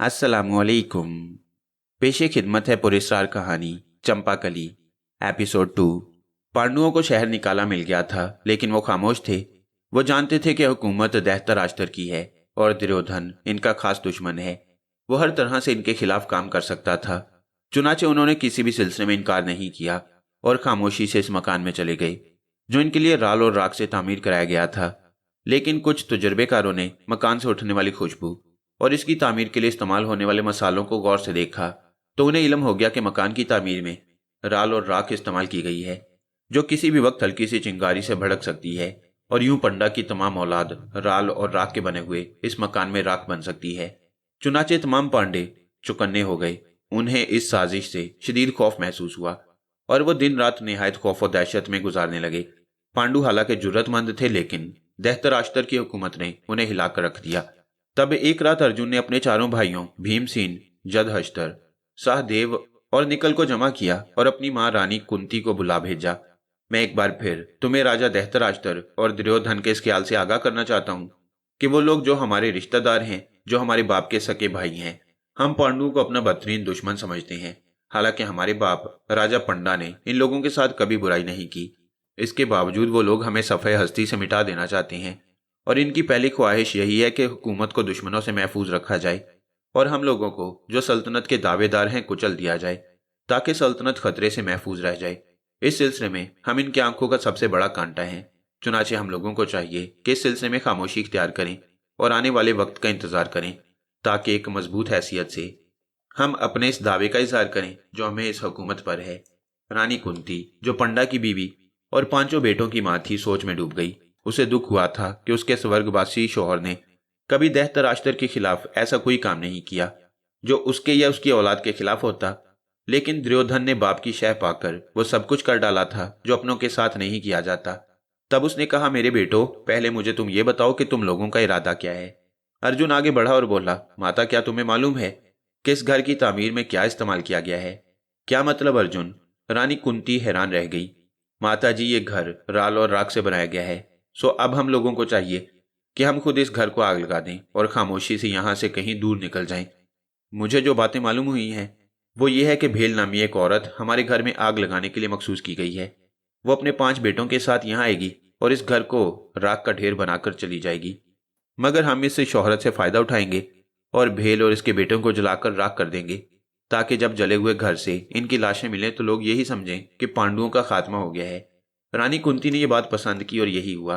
अस्सलामुअलैकुम। पेशे खिदमत है पुरस्कार कहानी चंपाकली एपिसोड 2। पांडुओं को शहर निकाला मिल गया था, लेकिन वो खामोश थे। वो जानते थे कि हुकूमत दहतराष्ट्र की है और दुर्योधन इनका खास दुश्मन है। वो हर तरह से इनके खिलाफ काम कर सकता था। चुनाचे उन्होंने किसी भी सिलसिले में इनकार नहीं किया और खामोशी से इस मकान में चले गए, जो इनके लिए राल और राख से तामीर कराया गया था। लेकिन कुछ तजुर्बेकारों ने मकान से उठने वाली खुशबू और इसकी तामीर के लिए इस्तेमाल होने वाले मसालों को गौर से देखा, तो उन्हें इल्म हो गया कि मकान की तामीर में राल और राख इस्तेमाल की गई है, जो किसी भी वक्त हल्की सी चिंगारी से भड़क सकती है। और यूं पंडा की तमाम औलाद राल और राख के बने हुए इस मकान में राख बन सकती है। चुनाचे तमाम पांडे चौकन्ने हो गए। उन्हें इस साजिश से शदीद खौफ महसूस हुआ और वो दिन रात निहायत खौफ और दहशत में गुजारने लगे। पांडु हालांकि जुर्रतमंद थे, लेकिन दहतराष्ट्र की हुकूमत ने उन्हें हिलाकर रख दिया। तब एक रात अर्जुन ने अपने चारों भाइयों भीमसेन, जदहश्तर, सहदेव और निकल को जमा किया और अपनी मां रानी कुंती को बुला भेजा। मैं एक बार फिर तुम्हें राजा दहतराष्ट्र और दुर्योधन के इस ख्याल से आगाह करना चाहता हूँ कि वो लोग जो हमारे रिश्तेदार हैं, जो हमारे बाप के सके भाई हैं, हम पांडुओं को अपना बदतरीन दुश्मन समझते हैं। हालांकि हमारे बाप राजा पंडा ने इन लोगों के साथ कभी बुराई नहीं की। इसके बावजूद वो लोग हमें सफ़े हस्ती से मिटा देना चाहते हैं और इनकी पहली ख्वाहिश यही है कि हुकूमत को दुश्मनों से महफूज रखा जाए और हम लोगों को जो सल्तनत के दावेदार हैं कुचल दिया जाए, ताकि सल्तनत खतरे से महफूज रह जाए। इस सिलसिले में हम इनकी आंखों का सबसे बड़ा कांटा हैं। चुनाचे हम लोगों को चाहिए कि इस सिलसिले में खामोशी इख्तियार करें और आने वाले वक्त का इंतजार करें, ताकि एक मजबूत हैसियत से हम अपने इस दावे का इजहार करें जो हमें इस हुकूमत पर है। रानी कुंती, जो पंडा की बीवी और पांचों बेटों की मां थी, सोच में डूब गई। उसे दुख हुआ था कि उसके स्वर्गवासी शौहर ने कभी दहतराष्ट्र के खिलाफ ऐसा कोई काम नहीं किया जो उसके या उसकी औलाद के खिलाफ होता। लेकिन दुर्योधन ने बाप की शह पाकर वो सब कुछ कर डाला था जो अपनों के साथ नहीं किया जाता। तब उसने कहा, मेरे बेटो, पहले मुझे तुम ये बताओ कि तुम लोगों का इरादा क्या है। अर्जुन आगे बढ़ा और बोला, माता, क्या तुम्हें मालूम है कि इस घर की तामीर में क्या इस्तेमाल किया गया है? क्या मतलब अर्जुन? रानी कुंती हैरान रह गई। माता जी, ये घर राल और राख से बनाया गया है। सो अब हम लोगों को चाहिए कि हम खुद इस घर को आग लगा दें और खामोशी से यहाँ से कहीं दूर निकल जाएं। मुझे जो बातें मालूम हुई हैं वो ये है कि भेल नामी एक औरत हमारे घर में आग लगाने के लिए मखसूस की गई है। वो अपने 5 बेटों के साथ यहाँ आएगी और इस घर को राख का ढेर बनाकर चली जाएगी, मगर हम इससे शोहरत से फायदा उठाएंगे और भेल और इसके बेटों को जलाकर राख कर देंगे, ताकि जब जले हुए घर से इनकी लाशें मिलें तो लोग यही समझें कि पांडुओं का खात्मा हो गया है। रानी कुंती ने यह बात पसंद की और यही हुआ।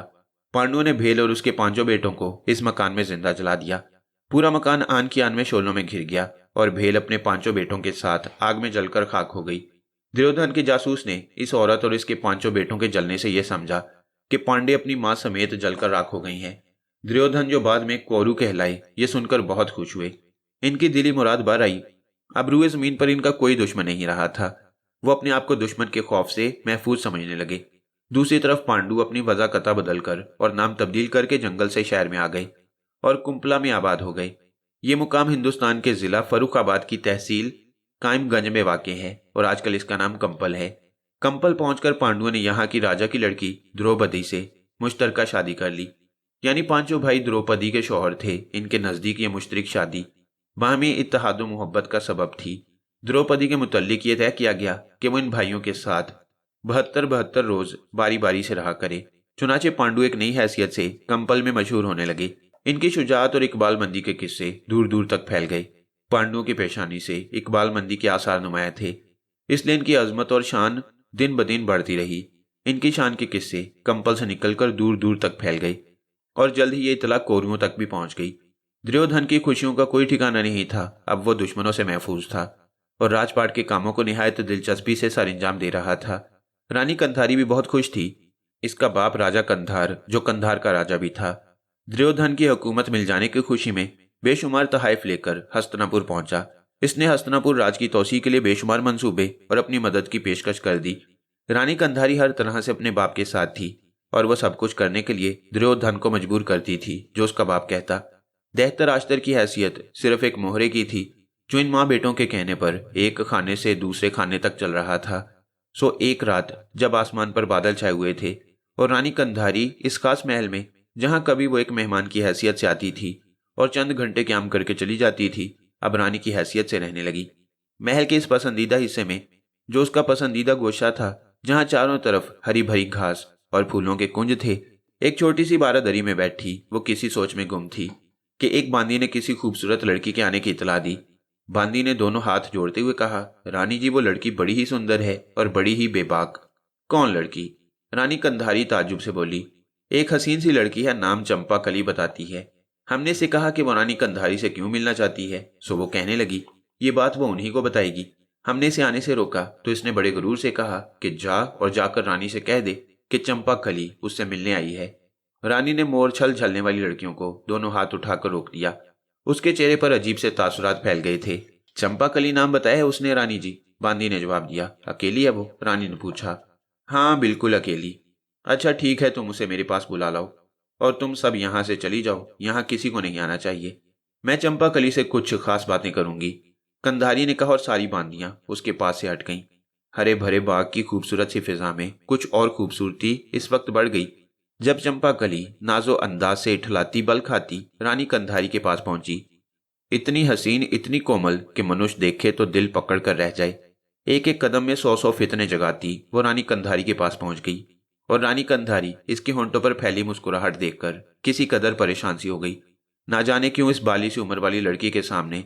पांडुओं ने भेल और उसके 5 बेटों को इस मकान में जिंदा जला दिया। पूरा मकान आन की आन में शोलों में घिर गया और भेल अपने 5 बेटों के साथ आग में जलकर खाक हो गई। दुर्योधन के जासूस ने इस औरत और इसके 5 बेटों के जलने से यह समझा कि पांडे अपनी मां समेत जलकर राख हो गई हैं। दुर्योधन, जो बाद में कौरु कहलाए, ये सुनकर बहुत खुश हुए। इनकी दिली मुराद बर आई। अब रूए जमीन पर इनका कोई दुश्मन नहीं रहा था। वो अपने आप को दुश्मन के खौफ से महफूज समझने लगे। दूसरी तरफ पांडु अपनी वजाकता बदलकर और नाम तब्दील करके जंगल से शहर में आ गए और कुंपला में आबाद हो गए। ये मुकाम हिंदुस्तान के जिला फर्रुखाबाद की तहसील कायमगंज में वाक़ है और आजकल इसका नाम कंपल है। कंपल पहुंचकर पांडुओं ने यहाँ की राजा की लड़की द्रौपदी से मुश्तरका शादी कर ली। यानी 5 भाई द्रौपदी के शौहर थे। इनके नज़दीक ये मुश्तरिक शादी बाहमी इत्तेहाद व मोहब्बत का सबब थी। द्रौपदी के मुतल्लिक ये तय किया गया कि वो इन भाइयों के साथ 72 रोज बारी बारी से रहा करे। चुनाचे पांडु एक नई हैसियत से कंपल में मशहूर होने लगे। इनकी शुजाअत और इकबालमंदी के किस्से दूर दूर तक फैल गए। पांडुओं की पेशानी से इकबालमंदी के आसार नुमाया थे, इसलिए इनकी अजमत और शान दिन ब दिन बढ़ती रही। इनकी शान के किस्से कंपल से निकलकर दूर दूर तक फैल गए और जल्द ही ये इतला कोरुओं तक भी पहुंच गई। दुर्योधन की खुशियों का कोई ठिकाना नहीं था। अब वो दुश्मनों से महफूज था और राजपाट के कामों को निहायत दिलचस्पी से सरंजाम दे रहा था। रानी कंधारी भी बहुत खुश थी। इसका बाप राजा कंधार, जो कंधार का राजा भी था, दुर्योधन की हुकूमत मिल जाने की खुशी में बेशुमार तहाइफ लेकर हस्तिनापुर पहुंचा। इसने हस्तिनापुर राज की तौसी के लिए बेशुमार मंसूबे और अपनी मदद की पेशकश कर दी। रानी कंधारी हर तरह से अपने बाप के साथ थी और वह सब कुछ करने के लिए दुर्योधन को मजबूर करती थी जो उसका बाप कहता। दहतराष्ट्र की हैसियत सिर्फ एक मोहरे की थी जो इन माँ बेटों के कहने पर एक खाने से दूसरे खाने तक चल रहा था। सो एक रात जब आसमान पर बादल छाए हुए थे और रानी कंधारी इस खास महल में, जहां कभी वो एक मेहमान की हैसियत से आती थी और चंद घंटे क्याम करके चली जाती थी, अब रानी की हैसियत से रहने लगी। महल के इस पसंदीदा हिस्से में, जो उसका पसंदीदा गोशा था, जहां चारों तरफ हरी भरी घास और फूलों के कुंज थे, एक छोटी सी बारादरी में बैठी वो किसी सोच में गुम थी कि एक बांदी ने किसी खूबसूरत लड़की के आने की इतला दी। बांदी ने दोनों हाथ जोड़ते हुए कहा, रानी जी, वो लड़की बड़ी ही सुंदर है और बड़ी ही बेबाक। कौन लड़की? रानी कंधारी ताज्जुब से बोली। एक हसीन सी लड़की है, नाम चंपा कली बताती है। हमने से कहा कि वो रानी कंधारी से क्यों मिलना चाहती है, सो वो कहने लगी ये बात वो उन्हीं को बताएगी। हमने इसे आने से रोका तो इसने बड़े गुरूर से कहा कि जा और जाकर रानी से कह दे कि चंपा कली उससे मिलने आई है। रानी ने मोरछल झलने वाली लड़कियों को दोनों हाथ उठाकर रोक दिया। उसके चेहरे पर अजीब से तासुरात फैल गए थे। चंपा कली नाम बताया है उसने रानी जी, बांदी ने जवाब दिया। अकेली है वो? रानी ने पूछा। हाँ बिल्कुल अकेली। अच्छा ठीक है, तुम उसे मेरे पास बुला लाओ और तुम सब यहाँ से चली जाओ, यहाँ किसी को नहीं आना चाहिए। मैं चंपा कली से कुछ खास बातें करूंगी, कंधारी ने कहा और सारी बांदियां उसके पास से हट गईं। हरे भरे बाग की खूबसूरत सी फिजा में कुछ और खूबसूरती इस वक्त बढ़ गई जब चंपा कली नाजो अंदाज से इठलाती बल खाती रानी कंधारी के पास पहुंची। इतनी हसीन, इतनी कोमल कि मनुष्य देखे तो दिल पकड़ कर रह जाए। एक एक कदम में सौ सौ फितने जगाती वो रानी कंधारी के पास पहुंच गई और रानी कंधारी इसके होंठों पर फैली मुस्कुराहट देखकर किसी कदर परेशान सी हो गई। ना जाने क्यों इस बाली सी उम्र वाली लड़की के सामने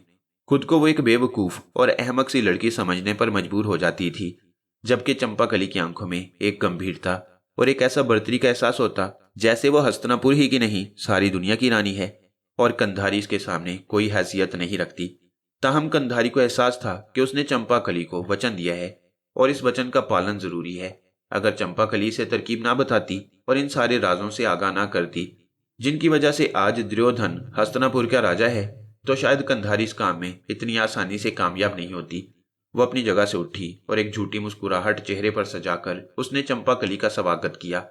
खुद को वो एक बेवकूफ और अहमक सी लड़की समझने पर मजबूर हो जाती थी, जबकि चंपा कली की आंखों में एक गंभीरता और एक ऐसा बर्तरी का एहसास होता जैसे वो हस्तिनापुर ही की नहीं सारी दुनिया की रानी है और कंधारी इसके सामने कोई हैसियत नहीं रखती। ताहम कंधारी को एहसास था कि उसने चंपा कली को वचन दिया है और इस वचन का पालन जरूरी है। अगर चंपा कली से तरकीब ना बताती और इन सारे राजों से आगाह ना करती जिनकी वजह से आज दुर्योधन हस्तिनापुर का राजा है, तो शायद कंधारी इस काम में इतनी आसानी से कामयाब नहीं होती। वो अपनी जगह से उठी और एक झूठी मुस्कुराहट चेहरे पर सजाकर उसने चंपा कली का स्वागत किया।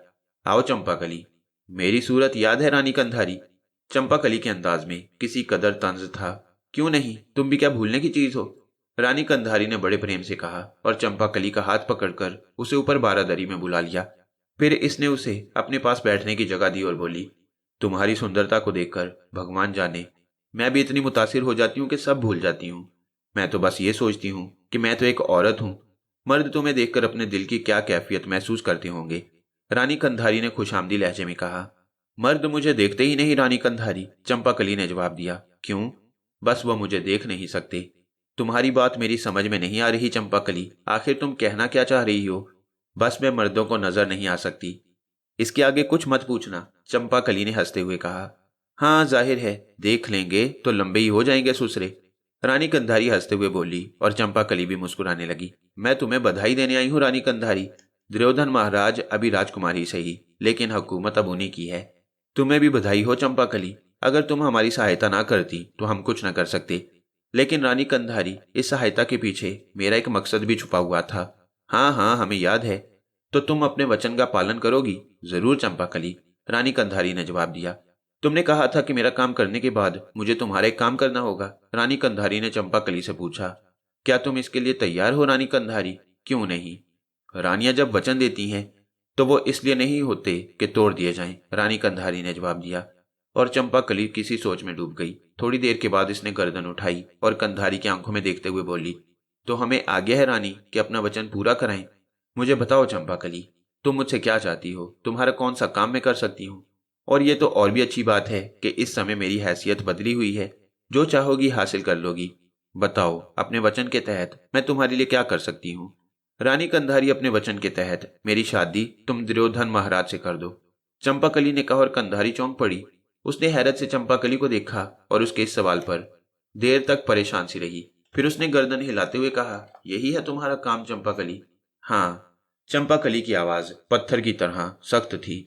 आओ चंपा कली, मेरी सूरत याद है रानी कंधारी? चंपा कली के अंदाज में किसी कदर तंज था। क्यों नहीं, तुम भी क्या भूलने की चीज हो? रानी कंधारी ने बड़े प्रेम से कहा और चंपा कली का हाथ पकड़कर उसे ऊपर बारादरी में बुला लिया। फिर इसने उसे अपने पास बैठने की जगह दी और बोली, तुम्हारी सुंदरता को देखकर भगवान जाने मैं भी इतनी मुतासिर हो जाती हूँ कि सब भूल जाती हूँ। मैं तो बस ये सोचती हूँ कि मैं तो एक औरत हूँ। मर्द तुम्हें देखकर अपने दिल की क्या कैफियत महसूस करते होंगे। रानी कंधारी ने खुशामदी लहजे में कहा। मर्द मुझे देखते ही नहीं रानी कंधारी, चंपा कली ने जवाब दिया। क्यों? बस वह मुझे देख नहीं सकते। तुम्हारी बात मेरी समझ में नहीं आ रही चंपा कली, आखिर तुम कहना क्या चाह रही हो? बस मैं मर्दों को नजर नहीं आ सकती। इसके आगे कुछ मत पूछना, चंपा कली ने हंसते हुए कहा। हाँ जाहिर है, देख लेंगे तो लंबे ही हो जाएंगे ससुरे। रानी कंधारी हंसते हुए बोली और चंपा कली भी मुस्कुराने लगी। मैं तुम्हें बधाई देने आई हूँ रानी कंधारी। दुर्योधन महाराज अभी राजकुमारी सही, लेकिन हुकूमत अब उन्हीं की है। तुम्हें भी बधाई हो चंपा कली। अगर तुम हमारी सहायता ना करती तो हम कुछ न कर सकते। लेकिन रानी कंधारी, इस सहायता के पीछे मेरा एक मकसद भी छुपा हुआ था। हाँ हाँ, हमें याद है। तो तुम अपने वचन का पालन करोगी? जरूर चंपा कली, रानी कंधारी ने जवाब दिया। तुमने कहा था कि मेरा काम करने के बाद मुझे तुम्हारा एक काम करना होगा, रानी कंधारी ने चंपा कली से पूछा। क्या तुम इसके लिए तैयार हो रानी कंधारी? क्यों नहीं? रानियां जब वचन देती हैं तो वो इसलिए नहीं होते कि तोड़ दिए जाएं, रानी कंधारी ने जवाब दिया। और चंपा कली किसी सोच में डूब गई। थोड़ी देर के बाद इसने गर्दन उठाई और कंधारी की आंखों में देखते हुए बोली, तो हमें आज्ञा है रानी कि अपना वचन पूरा कराएं। मुझे बताओ चंपा कली, तुम मुझसे क्या चाहती हो? तुम्हारा कौन सा काम मैं कर सकती हूँ? और ये तो और भी अच्छी बात है कि इस समय मेरी हैसियत बदली हुई है, जो चाहोगी हासिल कर लोगी। बताओ, अपने वचन के तहत मैं तुम्हारे लिए क्या कर सकती हूँ? रानी कंधारी, अपने वचन के तहत मेरी शादी तुम दुर्योधन महाराज से कर दो, चंपा कली ने कहा और कंधारी चौंक पड़ी। उसने हैरत से चंपा कली को देखा और उसके इस सवाल पर देर तक परेशान सी रही। फिर उसने गर्दन हिलाते हुए कहा, यही है तुम्हारा काम चंपा कली? हाँ। चंपा कली की आवाज पत्थर की तरह सख्त थी।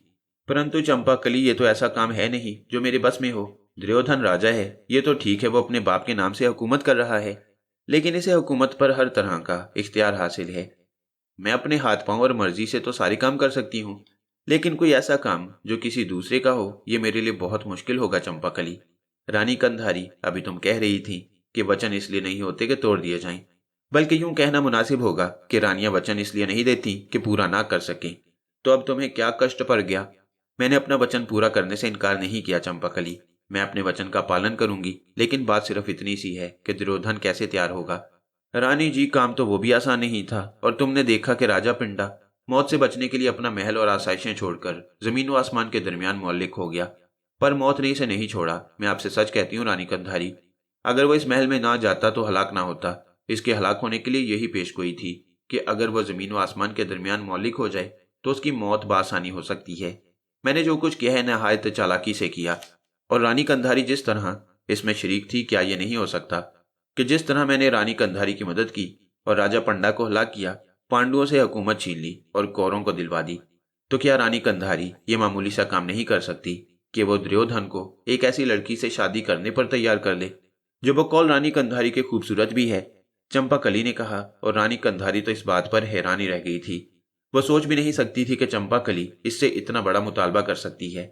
परंतु चंपा कली, ये तो ऐसा काम है नहीं जो मेरे बस में हो। दुर्योधन राजा है, ये तो ठीक है, वो अपने बाप के नाम से हुकूमत कर रहा है, लेकिन इसे हुकूमत पर हर तरह का इख्तियार हासिल है। मैं अपने हाथ पांव और मर्जी से तो सारे काम कर सकती हूँ, लेकिन कोई ऐसा काम जो किसी दूसरे का हो, ये मेरे लिए बहुत मुश्किल होगा चंपा कली। रानी कंधारी, अभी तुम कह रही थी कि वचन इसलिए नहीं होते कि तोड़ दिए जाएं, बल्कि यूं कहना मुनासिब होगा कि रानियां वचन इसलिए नहीं देती कि पूरा ना कर सकें। तो अब तुम्हें क्या कष्ट पड़ गया? मैंने अपना वचन पूरा करने से इनकार नहीं किया चंपा कली। मैं अपने वचन का पालन करूंगी, लेकिन बात सिर्फ इतनी सी है कि दुर्योधन कैसे तैयार होगा। रानी जी, काम तो वो भी आसान नहीं था, और तुमने देखा कि राजा पिंडा मौत से बचने के लिए अपना महल और आसाइशें छोड़कर जमीन व आसमान के दरमियान मौलिक हो गया। पर मौत ने इसे नहीं छोड़ा। मैं आपसे सच कहती हूँ रानी कंधारी, अगर वो इस महल में ना जाता तो हलाक ना होता। इसके हलाक होने के लिए यही पेशगोई थी कि अगर वह जमीन व आसमान के दरमियान मौलिक हो जाए तो उसकी मौत बासानी हो सकती है। मैंने जो कुछ किया है नहायत चालाकी से किया, और रानी कंधारी जिस तरह इसमें शरीक थी, क्या यह नहीं हो सकता कि जिस तरह मैंने रानी कंधारी की मदद की और राजा पंडा को हलाक किया, पांडुओं से हुकूमत छीन ली और कौरों को दिलवा दी, तो क्या रानी कंधारी ये मामूली सा काम नहीं कर सकती कि वो दुर्योधन को एक ऐसी लड़की से शादी करने पर तैयार कर ले जो बकौल रानी कंधारी के खूबसूरत भी है? चंपाकली ने कहा, और रानी कंधारी तो इस बात पर हैरान ही रह गई थी। वह सोच भी नहीं सकती थी कि चंपाकली इससे इतना बड़ा मुतालबा कर सकती है।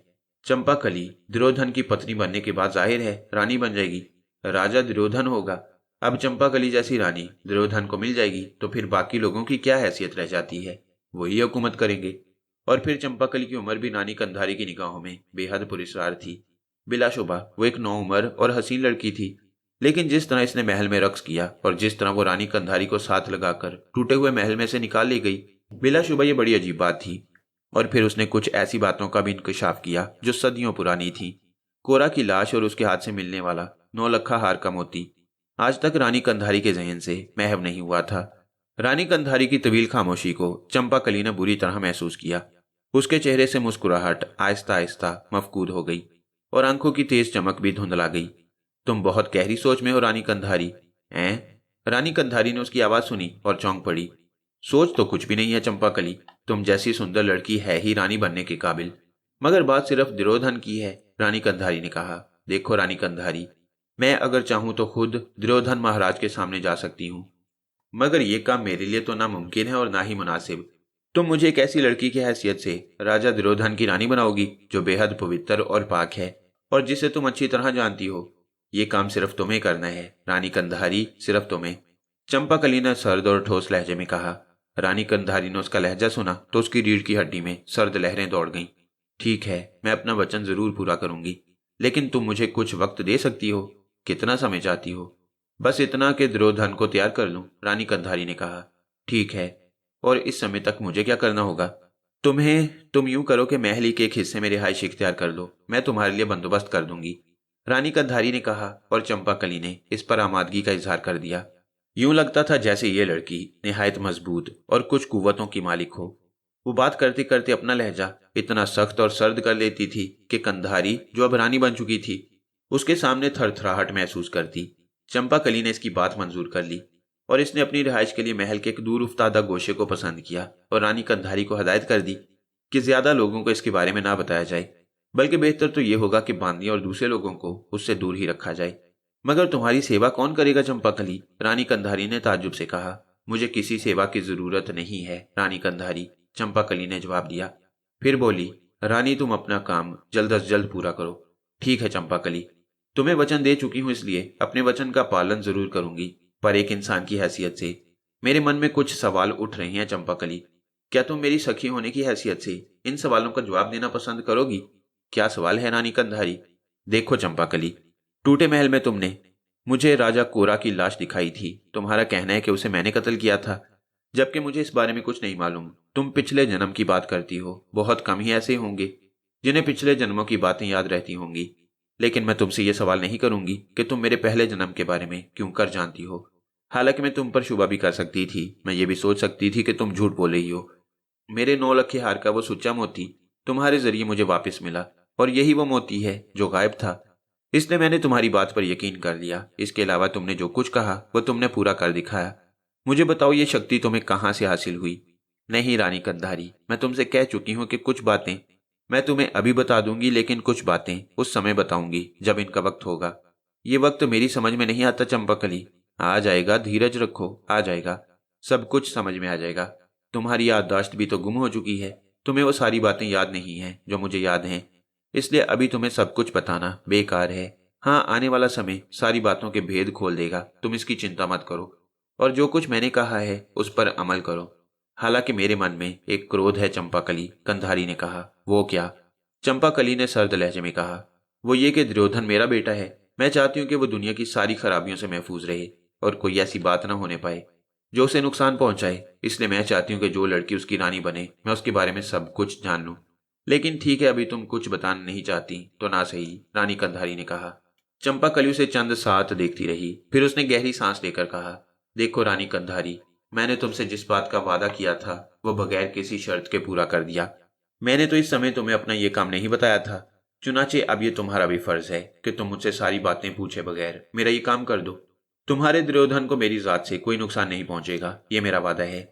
चंपाकली दुर्योधन की पत्नी बनने के बाद जाहिर है रानी बन जाएगी, राजा दुर्योधन होगा। अब चंपाकली जैसी रानी दुर्योधन को मिल जाएगी तो फिर बाकी लोगों की क्या हैसियत रह जाती है? वही हुकूमत करेंगे। और फिर चंपाकली की उम्र भी रानी कंधारी की निगाहों में बेहद पुरस्कार थी। बिलाशुबा वो एक नौउम्र और हसीन लड़की थी, लेकिन जिस तरह इसने महल में रक्स किया और जिस तरह वो रानी कंधारी को साथ लगाकर टूटे हुए महल में से निकाल ले गई, बिलाशुबा ये बड़ी अजीब बात थी। और फिर उसने कुछ ऐसी बातों का भी इंकशाफ किया जो सदियों पुरानी थी। कोरा की लाश और उसके हाथ से मिलने वाला 9 लखा हार का मोती आज तक रानी कंधारी के जहन से महव नहीं हुआ था। रानी कंधारी की तवील खामोशी को चंपाकली ने बुरी तरह महसूस किया। उसके चेहरे से मुस्कुराहट आहिस्ता आहिस्ता मफकूद हो गई और आंखों की तेज चमक भी धुंधला गई। तुम बहुत गहरी सोच में हो रानी कंधारी। हैं? रानी कंधारी ने उसकी आवाज सुनी और चौंक पड़ी। सोच तो कुछ भी नहीं है चंपाकली, तुम जैसी सुंदर लड़की है ही रानी बनने के काबिल। मगर बात सिर्फ दुर्योधन की है, रानी कंधारी ने कहा। देखो रानी कंधारी, मैं अगर चाहूं तो खुद दुर्योधन महाराज के सामने जा सकती हूँ, मगर यह काम मेरे लिए तो नामुमकिन है और ना ही मुनासिब। तुम मुझे एक ऐसी लड़की की हैसियत से राजा दुर्योधन की रानी बनाओगी जो बेहद पवित्र और पाक है और जिसे तुम अच्छी तरह जानती हो। ये काम सिर्फ तुम्हें करना है रानी कंधारी, सिर्फ तुम्हें। चंपाकली ने सर्द और ठोस लहजे में कहा। रानी कंधारी ने उसका लहजा सुना तो उसकी रीढ़ की हड्डी में सर्द लहरें दौड़ गईं। ठीक है, मैं अपना वचन जरूर पूरा करूंगी, लेकिन तुम मुझे कुछ वक्त दे सकती हो? कितना समय चाहती हो? बस इतना कि दुर्योधन को तैयार कर लूं, रानी कंधारी ने कहा। ठीक है, और इस समय तक मुझे क्या करना होगा? तुम यूं करो कि महल के एक हिस्से में रिहाइश इख्तियार कर लो, मैं तुम्हारे लिए बंदोबस्त कर दूंगी, रानी कंधारी ने कहा। और चंपाकली ने इस पर आमादगी का इजहार कर दिया। यूं लगता था जैसे ये लड़की निहायत मजबूत और कुछ कुव्वतों की मालिक हो। वो बात करते करते अपना लहजा इतना सख्त और सर्द कर लेती थी कि कंधारी, जो अब रानी बन चुकी थी, उसके सामने थरथराहट महसूस करती। चंपाकली ने इसकी बात मंजूर कर ली और इसने अपनी रिहाइश के लिए महल के एक दूर उफ्तादा गोशे को पसंद किया और रानी कंधारी को हदायत कर दी कि ज्यादा लोगों को इसके बारे में ना बताया जाए, बल्कि बेहतर तो ये होगा कि बांदी और दूसरे लोगों को उससे दूर ही रखा जाए। मगर तुम्हारी सेवा कौन करेगा चंपाकली? रानी कंधारी ने ताज्जुब से कहा। मुझे किसी सेवा की जरूरत नहीं है रानी कंधारी, चंपाकली ने जवाब दिया। फिर बोली, रानी तुम अपना काम जल्द अज जल्द पूरा करो। ठीक है चंपाकली, तुम्हें वचन दे चुकी हूं, इसलिए अपने वचन का पालन जरूर करूंगी, पर एक इंसान की हैसियत से मेरे मन में कुछ सवाल उठ रहे हैं चंपाकली। क्या तुम मेरी सखी होने की हैसियत से इन सवालों का जवाब देना पसंद करोगी? क्या सवाल है रानी कंधारी? देखो चंपाकली, टूटे महल में तुमने मुझे राजा कोरा की लाश दिखाई थी। तुम्हारा कहना है कि उसे मैंने कत्ल किया था, जबकि मुझे इस बारे में कुछ नहीं मालूम। तुम पिछले जन्म की बात करती हो। बहुत कम ही ऐसे होंगे जिन्हें पिछले जन्मों की बातें याद रहती होंगी, लेकिन मैं तुमसे यह सवाल नहीं करूंगी कि तुम मेरे पहले जन्म के बारे में क्यों कर जानती हो। हालांकि मैं तुम पर शुबा भी कर सकती थी, मैं ये भी सोच सकती थी कि तुम झूठ बोल रही हो। मेरे 9 लखे हार का वो सुच्चा मोती तुम्हारे जरिए मुझे वापस मिला, और यही वो मोती है जो गायब था, इसलिए मैंने तुम्हारी बात पर यकीन कर लिया। इसके अलावा तुमने जो कुछ कहा वो तुमने पूरा कर दिखाया। मुझे बताओ, ये शक्ति तुम्हें कहां से हासिल हुई? नहीं रानी कंधारी, मैं तुमसे कह चुकी हूं कि कुछ बातें मैं तुम्हें अभी बता दूंगी, लेकिन कुछ बातें उस समय बताऊंगी जब इनका वक्त होगा। ये वक्त मेरी समझ में नहीं आता चंपाकली। आ जाएगा, धीरज रखो, आ जाएगा, सब कुछ समझ में आ जाएगा। तुम्हारी याददाश्त भी तो गुम हो चुकी है, तुम्हें वो सारी बातें याद नहीं है जो मुझे याद हैं, इसलिए अभी तुम्हें सब कुछ बताना बेकार है। हाँ, आने वाला समय सारी बातों के भेद खोल देगा, तुम इसकी चिंता मत करो, और जो कुछ मैंने कहा है उस पर अमल करो। हालांकि मेरे मन में एक क्रोध है चंपाकली, कंधारी ने कहा। वो क्या? चंपाकली ने सर्द लहजे में कहा। वो ये कि दुर्योधन मेरा बेटा है। मैं चाहती हूँ कि वो दुनिया की सारी खराबियों से महफूज रहे और कोई ऐसी बात ना होने पाए जो उसे नुकसान पहुंचाए। इसलिए मैं चाहती हूँ कि जो लड़की उसकी रानी बने, मैं उसके बारे में सब कुछ जान लूँ। लेकिन ठीक है, अभी तुम कुछ बताना नहीं चाहती तो ना सही, रानी कंधारी ने कहा। चंपा कली उसे चंद साथ देखती रही, फिर उसने गहरी सांस लेकर कहा, देखो रानी कंधारी, मैंने तुमसे जिस बात का वादा किया था वो बगैर किसी शर्त के पूरा कर दिया। मैंने तो इस समय तुम्हें अपना ये काम नहीं बताया था। चुनाचे अब ये तुम्हारा भी फर्ज है कि तुम मुझसे सारी बातें पूछे बगैर मेरा ये काम कर दो। तुम्हारे दुर्योधन को मेरी जात से कोई नुकसान नहीं पहुंचेगा, ये मेरा वादा है।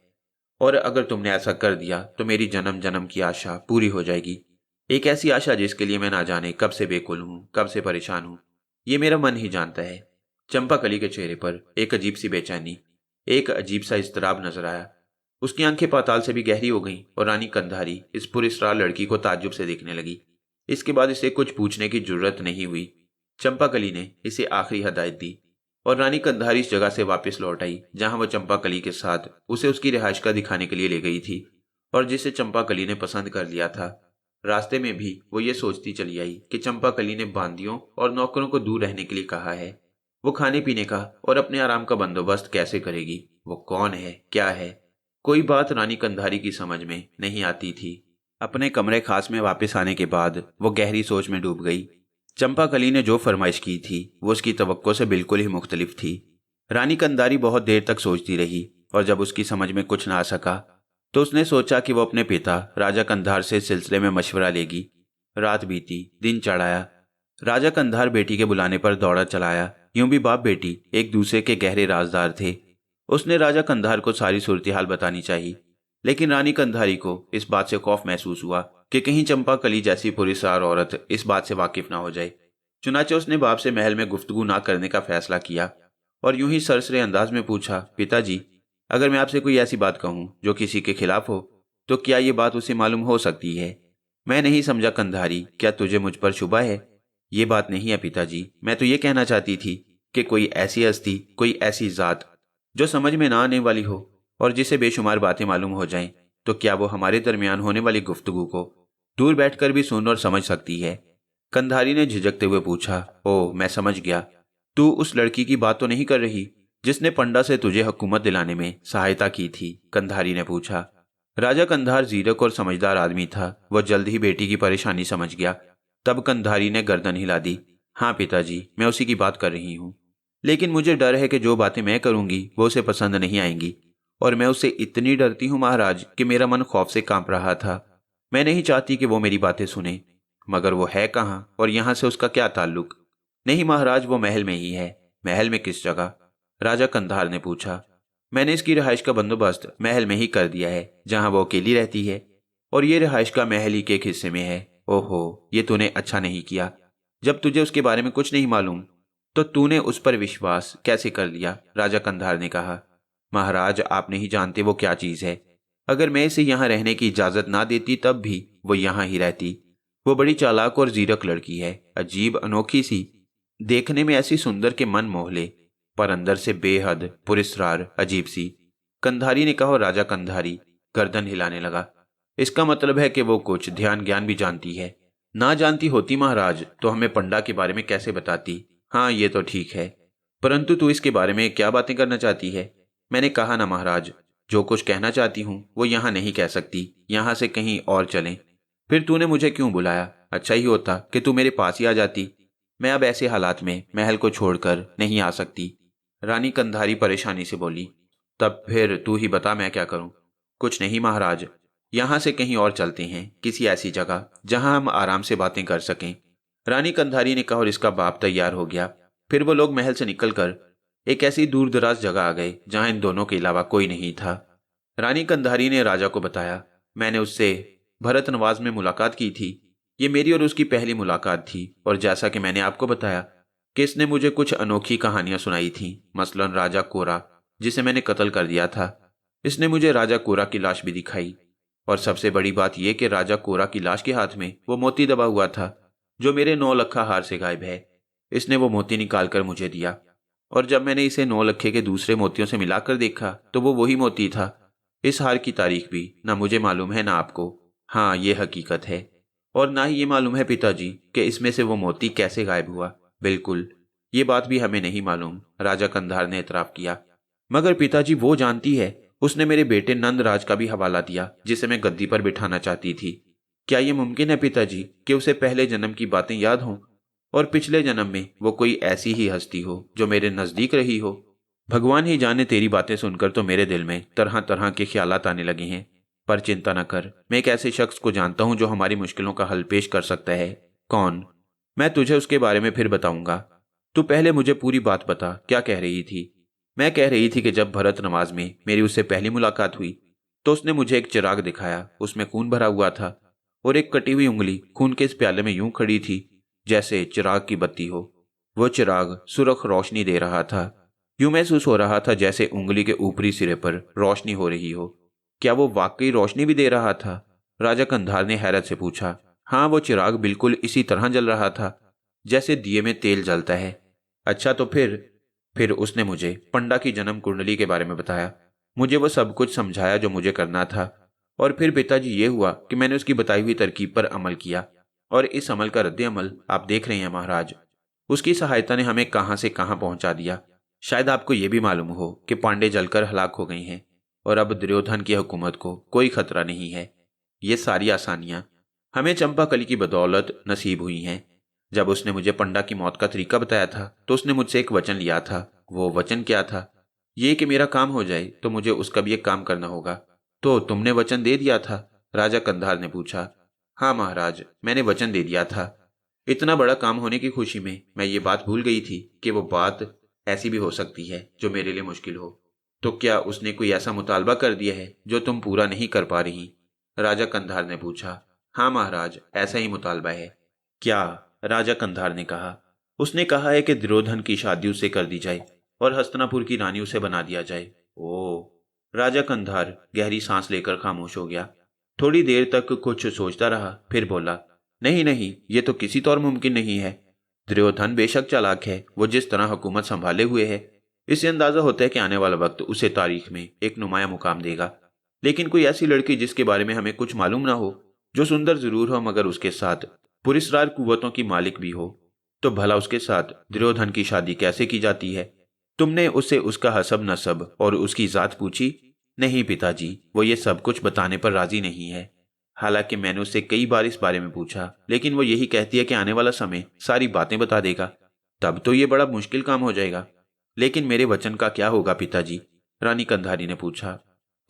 और अगर तुमने ऐसा कर दिया तो मेरी जन्म जन्म की आशा पूरी हो जाएगी। एक ऐसी आशा जिसके लिए मैं ना जाने कब से बेकुल हूँ, कब से परेशान हूँ। ये मेरा मन ही जानता है। चंपाकली के चेहरे पर एक अजीब सी बेचैनी, एक अजीब सा इज़्तिराब नजर आया। उसकी आंखें पाताल से भी गहरी हो गईं और रानी कंधारी इस पुरस्कार लड़की को ताज्जुब से देखने लगी। इसके बाद इसे कुछ पूछने की जरूरत नहीं हुई। चंपाकली ने इसे आखिरी हदायत दी और रानी कंधारी इस जगह से वापस लौट आई जहां वह चंपाकली के साथ उसे उसकी रिहाइश का दिखाने के लिए ले गई थी और जिसे चंपाकली ने पसंद कर लिया था। रास्ते में भी वो ये सोचती चली आई कि चंपाकली ने बांदियों और नौकरों को दूर रहने के लिए कहा है। वो खाने पीने का और अपने आराम का बंदोबस्त कैसे करेगी? वो कौन है, क्या है? कोई बात रानी कंधारी की समझ में नहीं आती थी। अपने कमरे खास में वापस आने के बाद वो गहरी सोच में डूब गई। चंपाकली ने जो फरमाइश की थी वो उसकी तवक्को से बिल्कुल ही मुख्तलिफ थी। रानी कंधारी बहुत देर तक सोचती रही और जब उसकी समझ में कुछ ना आ सका तो उसने सोचा कि वो अपने पिता राजा कंधार से इस सिलसिले में मशवरा लेगी। रात बीती, दिन चढ़ाया। राजा कंधार बेटी के बुलाने पर दौड़ा चलाया। यूं भी बाप बेटी एक दूसरे के गहरे राजदार थे। उसने राजा कंधार को सारी सूरत हाल बतानी चाहिए, लेकिन रानी कंधारी को इस बात से खौफ महसूस हुआ कि कहीं चंपाकली जैसी पुरस्कार औरत इस बात से वाकिफ ना हो जाए। चुनाचे उसने बाप से महल में गुफ्तगू ना करने का फैसला किया और यूं ही सरसरे अंदाज में पूछा, पिताजी, अगर मैं आपसे कोई ऐसी बात कहूं जो किसी के खिलाफ हो तो क्या ये बात उसे मालूम हो सकती है? मैं नहीं समझा कंधारी, क्या तुझे मुझ पर शुबा है? ये बात नहीं है पिताजी, मैं तो ये कहना चाहती थी कि कोई ऐसी हस्ती, कोई ऐसी जात जो समझ में ना आने वाली हो और जिसे बेशुमार बातें मालूम हो जाएं, तो क्या वो हमारे दरमियान होने वाली गुफ्तगू को दूर बैठकर भी सुन और समझ सकती है? कंधारी ने झिझकते हुए पूछा, ओह मैं समझ गया, तू उस लड़की की बात तो नहीं कर रही जिसने पंडा से तुझे हुकूमत दिलाने में सहायता की थी? कंधारी ने पूछा। राजा कंधार जीरक और समझदार आदमी था। वह जल्द ही बेटी की परेशानी समझ गया। तब कंधारी ने गर्दन हिला दी। हाँ पिताजी, मैं उसी की बात कर रही हूँ, लेकिन मुझे डर है कि जो बातें मैं करूंगी वो उसे पसंद नहीं आएंगी और मैं उससे इतनी डरती हूँ महाराज कि मेरा मन खौफ से कांप रहा था। मैं नहीं चाहती कि वो मेरी बातें सुने। मगर वो है कहाँ और यहाँ से उसका क्या ताल्लुक? नहीं महाराज, वो महल में ही है। महल में किस जगह? राजा कंधार ने पूछा। मैंने इसकी रिहाइश का बंदोबस्त महल में ही कर दिया है जहां वो अकेली रहती है और ये रिहाइश का महल ही के एक हिस्से में है। ओहो, ये तूने अच्छा नहीं किया। जब तुझे उसके बारे में कुछ नहीं मालूम तो तूने उस पर विश्वास कैसे कर लिया? राजा कंधार ने कहा। महाराज, आप नहीं जानते वो क्या चीज है। अगर मैं इसे यहाँ रहने की इजाजत ना देती तब भी वो यहाँ ही रहती। वो बड़ी चालाक और जीरक लड़की है, अजीब अनोखी सी, देखने में ऐसी सुंदर के मन मोह ले, पर अंदर से बेहद पुरस्कार अजीब सी। कंधारी ने कहा और राजा कंधारी गर्दन हिलाने लगा। इसका मतलब है कि वो कुछ ध्यान ज्ञान भी जानती है। ना जानती होती महाराज तो हमें पंडा के बारे में कैसे बताती? हाँ ये तो ठीक है, परंतु तू इसके बारे में क्या बातें करना चाहती है? मैंने कहा ना महाराज, जो कुछ कहना चाहती हूँ वो यहाँ नहीं कह सकती, यहाँ से कहीं और चलें। फिर तूने मुझे क्यों बुलाया? अच्छा ही होता कि तू मेरे पास ही आ जाती। मैं अब ऐसे हालात में महल को छोड़कर नहीं आ सकती। रानी कंधारी परेशानी से बोली। तब फिर तू ही बता, मैं क्या करूं? कुछ नहीं महाराज, यहाँ से कहीं और चलते हैं, किसी ऐसी जगह जहां हम आराम से बातें कर सकें। रानी कंधारी ने कहा और इसका बाप तैयार हो गया। फिर वो लोग महल से निकलकर एक ऐसी दूर दराज जगह आ गए जहां इन दोनों के अलावा कोई नहीं था। रानी कंधारी ने राजा को बताया, मैंने उससे भरत नवाज में मुलाकात की थी। ये मेरी और उसकी पहली मुलाकात थी और जैसा कि मैंने आपको बताया कि इसने मुझे कुछ अनोखी कहानियां सुनाई थीं, मसलन राजा कोरा जिसे मैंने कत्ल कर दिया था। इसने मुझे राजा कोरा की लाश भी दिखाई और सबसे बड़ी बात यह कि राजा कोरा की लाश के हाथ में वो मोती दबा हुआ था जो मेरे 9 लखा हार से गायब है। इसने वो मोती निकाल कर मुझे दिया और जब मैंने इसे 9 लखे के दूसरे मोतियों से मिलाकर देखा तो वो वही मोती था। इस हार की तारीख भी ना मुझे मालूम है ना आपको। हाँ, ये हकीकत है और ना ही ये मालूम है पिताजी कि इसमें से वो मोती कैसे गायब हुआ। बिल्कुल, ये बात भी हमें नहीं मालूम, राजा कंधार ने इतराफ किया। मगर पिताजी वो जानती है, उसने मेरे बेटे नंदराज का भी हवाला दिया जिसे मैं गद्दी पर बिठाना चाहती थी। क्या ये मुमकिन है पिताजी कि उसे पहले जन्म की बातें याद हों और पिछले जन्म में वो कोई ऐसी ही हस्ती हो जो मेरे नजदीक रही हो? भगवान ही जाने, तेरी बातें सुनकर तो मेरे दिल में तरह तरह के ख्यालात आने लगे हैं। पर चिंता न कर, मैं एक ऐसे शख्स को जानता हूं जो हमारी मुश्किलों का हल पेश कर सकता है। कौन? मैं तुझे उसके बारे में फिर बताऊंगा। तू पहले मुझे पूरी बात बता, क्या कह रही थी? मैं कह रही थी कि जब भरत नवाज में मेरी उससे पहली मुलाकात हुई तो उसने मुझे एक चिराग दिखाया। उसमें खून भरा हुआ था और एक कटी हुई उंगली खून के इस प्याले में यूं खड़ी थी जैसे चिराग की बत्ती हो। वो चिराग सुरख रोशनी दे रहा था। यूं महसूस हो रहा था जैसे उंगली के ऊपरी सिरे पर रोशनी हो रही हो। क्या वो वाकई रोशनी भी दे रहा था? राजा कंधार ने हैरत से पूछा। हाँ, वो चिराग बिल्कुल इसी तरह जल रहा था जैसे दिए में तेल जलता है। अच्छा, तो फिर उसने मुझे पंडा की जन्म कुंडली के बारे में बताया। मुझे वो सब कुछ समझाया जो मुझे करना था। और फिर पिताजी ये हुआ कि मैंने उसकी बताई हुई तरकीब पर अमल किया, और इस अमल का रद्द अमल आप देख रहे हैं महाराज। उसकी सहायता ने हमें कहां से कहां पहुंचा दिया। शायद आपको यह भी मालूम हो कि पांडे जलकर हलाक हो गई हैं और अब दुर्योधन की हुकूमत को कोई खतरा नहीं है। ये सारी आसानियां हमें चंपाकली की बदौलत नसीब हुई हैं। जब उसने मुझे पंडा की मौत का तरीका बताया था तो उसने मुझसे एक वचन लिया था। वो वचन क्या था? ये कि मेरा काम हो जाए तो मुझे उसका भी एक काम करना होगा। तो तुमने वचन दे दिया था? राजा कंधार ने पूछा। हाँ महाराज, मैंने वचन दे दिया था। इतना बड़ा काम होने की खुशी में मैं ये बात भूल गई थी कि वो बात ऐसी भी हो सकती है जो मेरे लिए मुश्किल हो। तो क्या उसने कोई ऐसा मुतालबा कर दिया है जो तुम पूरा नहीं कर पा रही? राजा कंधार ने पूछा। हाँ महाराज, ऐसा ही मुतालबा है। क्या? राजा कंधार ने कहा। उसने कहा है कि दुर्योधन की शादी उससे कर दी जाए और हस्तिनापुर की रानी उसे बना दिया जाए। ओ! राजा कंधार गहरी सांस लेकर खामोश हो गया। थोड़ी देर तक कुछ सोचता रहा, फिर बोला, नहीं नहीं, ये तो किसी तौर मुमकिन नहीं है। दुर्योधन बेशक चालाक है, वो जिस तरह हुकूमत संभाले हुए है, इससे अंदाजा होता है कि आने वाला वक्त उसे तारीख में एक नुमाया मुकाम देगा। लेकिन कोई ऐसी लड़की जिसके बारे में हमें कुछ मालूम ना हो, जो सुंदर जरूर हो मगर उसके साथ पुरस्कार कुव्वतों की मालिक भी हो, तो भला उसके साथ दुर्योधन की शादी कैसे की जाती है? तुमने उससे उसका हसब नसब और उसकी जात पूछी? नहीं पिताजी, वो ये सब कुछ बताने पर राजी नहीं है। हालांकि मैंने उससे कई बार इस बारे में पूछा, लेकिन वो यही कहती है कि आने वाला समय सारी बातें बता देगा। तब तो ये बड़ा मुश्किल काम हो जाएगा। लेकिन मेरे वचन का क्या होगा पिताजी? रानी कंधारी ने पूछा।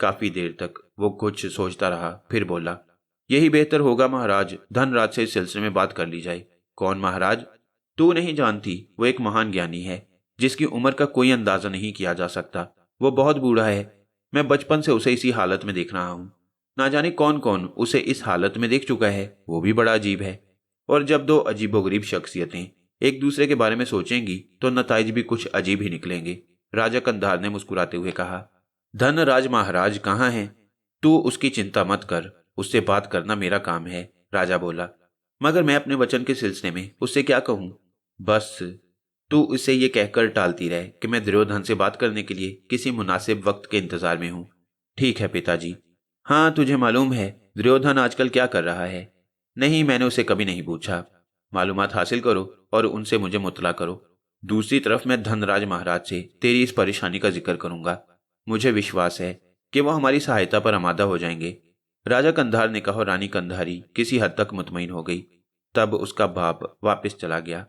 काफी देर तक वो कुछ सोचता रहा, फिर बोला, यही बेहतर होगा महाराज, धनराज से इस सिलसिले में बात कर ली जाए। कौन महाराज? तू नहीं जानती, वो एक महान ज्ञानी है जिसकी उम्र का कोई अंदाजा नहीं किया जा सकता। वो बहुत बूढ़ा है। मैं बचपन से उसे इसी हालत में देख रहा हूं। ना जाने कौन कौन उसे इस हालत में देख चुका है। वो भी बड़ा अजीब है। और जब दो अजीबोगरीब शख्सियतें एक दूसरे के बारे में सोचेंगी तो नताइज भी कुछ अजीब ही निकलेंगे। राजा कंधार ने मुस्कुराते हुए कहा। धनराज महाराज कहाँ हैं? तू उसकी चिंता मत कर, उससे बात करना मेरा काम है, राजा बोला। मगर मैं अपने वचन के सिलसिले में उससे क्या कहूं? बस तू उसे ये कहकर टालती रहे कि मैं दुर्योधन से बात करने के लिए किसी मुनासिब वक्त के इंतजार में हूं। ठीक है पिताजी। हाँ, तुझे मालूम है दुर्योधन आजकल क्या कर रहा है? नहीं, मैंने उसे कभी नहीं पूछा। मालूमात हासिल करो और उनसे मुझे मुतला करो। दूसरी तरफ मैं धनराज महाराज से तेरी इस परेशानी का जिक्र करूंगा। मुझे विश्वास है कि वह हमारी सहायता पर आमादा हो जाएंगे। राजा कंधार ने कहा। रानी कंधारी किसी हद तक मुतमईन हो गई। तब उसका बाप वापस चला गया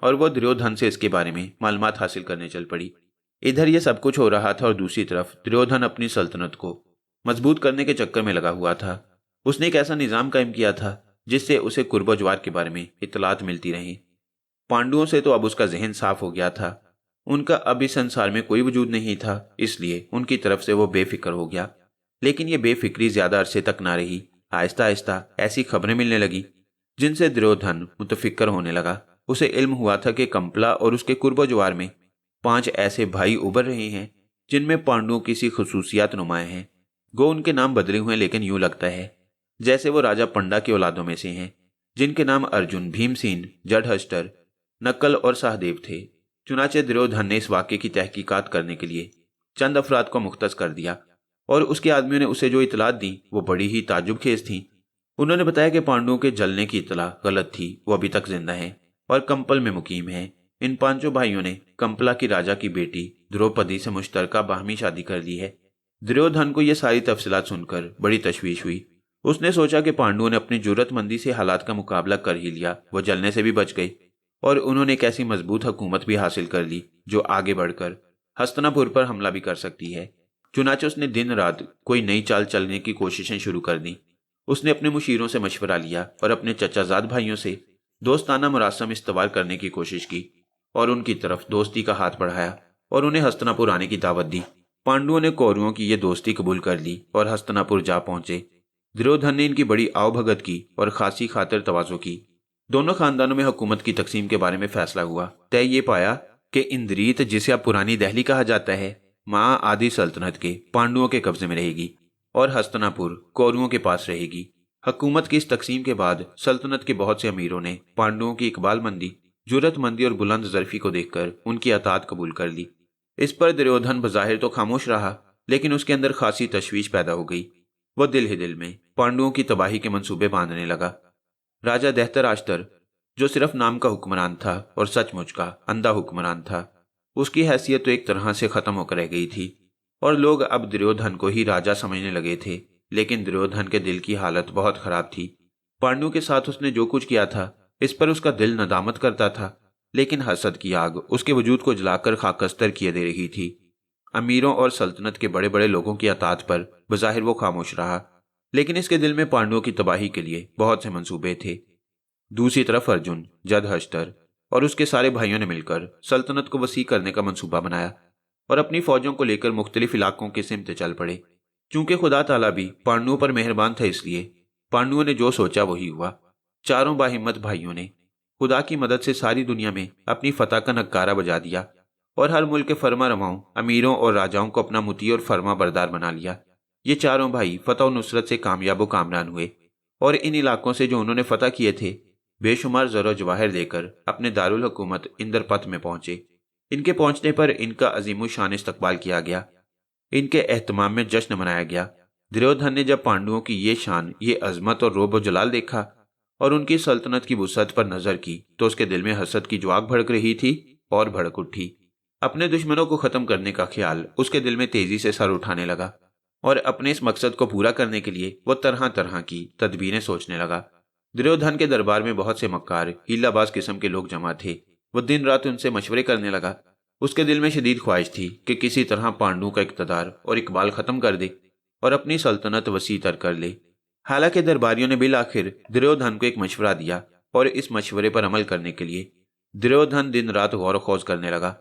और वह दुर्योधन से इसके बारे में मालूमात हासिल करने चल पड़ी। इधर यह सब कुछ हो रहा था और दूसरी तरफ दुर्योधन अपनी सल्तनत को मजबूत करने के चक्कर में लगा हुआ था। उसने एक ऐसा निजाम कायम किया था जिससे उसे कुर्बजवार के बारे में इत्तलात मिलती रही। पांडुओं से तो अब उसका जहन साफ हो गया था। उनका अब इस संसार में कोई वजूद नहीं था, इसलिए उनकी तरफ से वो बेफिक्र हो गया। लेकिन ये बेफिक्री ज्यादा अरसे तक ना रही। आहिस्ता आहिस्ता ऐसी खबरें मिलने लगी जिनसे दुर्योधन मुतफिक्र होने लगा। उसे इल्म हुआ था कि कंपला और उसके कुर्बजवार में 5 ऐसे भाई उभर रहे हैं जिनमें पांडुओं की सी खसूसियात नुमाया हैं। गो उनके नाम बदले हुए, लेकिन यूं लगता है जैसे वो राजा पंडा की औलादों में से हैं, जिनके नाम अर्जुन, भीमसेन, जडहस्तर, नक्कल और सहदेव थे। चुनाचे दुर्योधन ने इस वाक्य की तहकीकात करने के लिए चंद अफराद को मुख्तस कर दिया और उसके आदमियों ने उसे जो इतलात दी वो बड़ी ही ताज्जुब खेज थी। उन्होंने बताया कि पांडवों के जलने की इतला गलत थी, वो अभी तक जिंदा हैं और कंपल में मुकीम हैं। इन पांचों भाइयों ने कंपला की राजा की बेटी द्रौपदी से मुश्तरका बाहमी शादी कर ली है। दुर्योधन को यह सारी तफसीलात सुनकर बड़ी तशवीश हुई। उसने सोचा कि पांडवों ने अपनी जुर्रतमंदी से हालात का मुकाबला कर ही लिया, वो जलने से भी बच गई और उन्होंने एक ऐसी मजबूत हुकूमत भी हासिल कर ली जो आगे बढ़कर हस्तिनापुर पर हमला भी कर सकती है। चुनाचे उसने दिन रात कोई नई चाल चलने की कोशिशें शुरू कर दी। उसने अपने मुशीरों से मशवरा लिया और अपने चचाजाद भाइयों से दोस्ताना मुरासम इस्तवार करने की कोशिश की और उनकी तरफ दोस्ती का हाथ बढ़ाया और उन्हें हस्तिनापुर आने की दावत दी। पांडवों ने कौरवों की यह दोस्ती कबूल कर ली और हस्तिनापुर जा पहुंचे। दुर्योधन ने इनकी बड़ी आवभगत की और खासी खातिर तवाज़ो की। दोनों खानदानों में हुकूमत की तकसीम के बारे में फैसला हुआ। तय ये पाया कि इंद्रीत, जिसे अब पुरानी दिल्ली कहा जाता है, मां आदि सल्तनत के पांडवों के कब्जे में रहेगी और हस्तिनापुर कौरवों के पास रहेगी। हुकूमत की इस तकसीम के बाद सल्तनत के बहुत से अमीरों ने पांडवों की इकबालमंदी, जुर्रतमंदी और बुलंद ज़र्फी को देखकर उनकी अतात कबूल कर ली। इस पर दुर्योधन बज़ाहिर तो खामोश रहा, लेकिन उसके अंदर खासी तशवीश पैदा हो गई। वह दिल ही दिल में पांडवों की तबाही के मंसूबे बांधने लगा। राजा धृतराष्ट्र, जो सिर्फ नाम का हुक्मरान था और सचमुच का अंधा हुक्मरान था, उसकी हैसियत तो एक तरह से खत्म होकर रह गई थी और लोग अब दुर्योधन को ही राजा समझने लगे थे। लेकिन दुर्योधन के दिल की हालत बहुत खराब थी। पांडवों के साथ उसने जो कुछ किया था, इस पर उसका दिल नदामत करता था, लेकिन हसद की आग उसके वजूद को जलाकर खाकस्तर किए दे रही थी। अमीरों और सल्तनत के बड़े बड़े लोगों की अतात पर बज़ाहिर वो खामोश रहा, लेकिन इसके दिल में पांडवों की तबाही के लिए बहुत से मंसूबे थे। दूसरी तरफ अर्जुन, जदहश्तर और उसके सारे भाइयों ने मिलकर सल्तनत को वसी करने का मंसूबा बनाया और अपनी फौजों को लेकर मुख्तलिफ इलाकों के सिमत चल पड़े। चूंकि खुदा ताला भी पांडवों पर मेहरबान था, इसलिए पांडवों ने जो सोचा वही हुआ। चारों बाहिम्मत भाइयों ने खुदा की मदद से सारी दुनिया में अपनी फतह का नक्कारा बजा दिया और हर मुल्क के फरमा रवाओं, अमीरों और राजाओं को अपना मुती और फरमा बरदार बना लिया। ये चारों भाई फतह और नुसरत से कामयाब कामरान हुए और इन इलाकों से जो उन्होंने फतह किए थे, बेशुमार ज़रो जवाहिर लेकर अपने दारुल हुकूमत इंद्रपथ में पहुंचे। इनके पहुंचने पर इनका अजीम शान इस्तकबाल किया गया। इनके एहतमाम में जश्न मनाया गया। दुर्योधन ने जब पांडवों की ये शान, ये अजमत और रोब जलाल देखा और उनकी सल्तनत की वुसअत पर नजर की, तो उसके दिल में हसद की जो आग भड़क रही थी और भड़क उठी। अपने दुश्मनों को खत्म करने का ख्याल उसके दिल में तेजी से सर उठाने लगा और अपने इस मकसद को पूरा करने के लिए वो तरह तरह की तदबीरें सोचने लगा। दुर्योधन के दरबार में बहुत से मक्कार, हीलाबाज किस्म के लोग जमा थे। वो दिन रात उनसे मशवरे करने लगा। उसके दिल में शदीद ख्वाहिश थी कि किसी तरह पांडवों का इक़्तिदार और इकबाल खत्म कर दे और अपनी सल्तनत वसी तर कर ले। हालांकि दरबारियों ने बिल आखिर दुर्योधन को एक मशवरा दिया और इस मशवरे पर अमल करने के लिए दुर्योधन दिन रात गौर खोज करने लगा।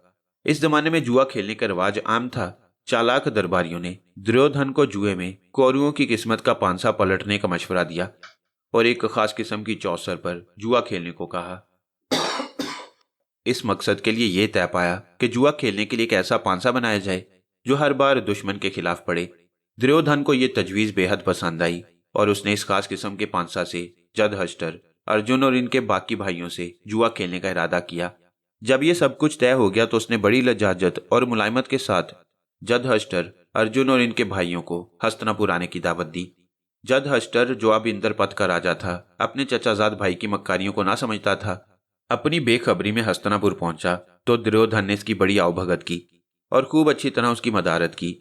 इस जमाने में जुआ खेलने का रिवाज आम था। चालाक दरबारियों ने दुर्योधन को जुए में कौरवों की किस्मत का पांसा पलटने का मशवरा दिया और एक खास किस्म की चौसर पर जुआ खेलने को कहा। इस मकसद के लिए यह तय पाया कि जुआ खेलने के लिए एक ऐसा पांसा बनाया जाए जो हर बार दुश्मन के खिलाफ पड़े। दुर्योधन को यह तजवीज़ बेहद पसंद आई और उसने इस खास किस्म के पांसा से जदहश्तर, अर्जुन और इनके बाकी भाइयों से जुआ खेलने का इरादा किया। जब यह सब कुछ तय हो गया तो उसने बड़ी लजाजत और मुलायमत के साथ जदहश्तर, अर्जुन और इनके भाइयों को हस्तिनापुर आने की दावत दी। जदहश्तर, जो अब इंद्रपथ का राजा था, अपने चचाजाद भाई की मक्कारियों को ना समझता था। अपनी बेखबरी में हस्तिनापुर पहुंचा तो दुर्योधन ने इसकी बड़ी आवभगत की और खूब अच्छी तरह उसकी मदारत की।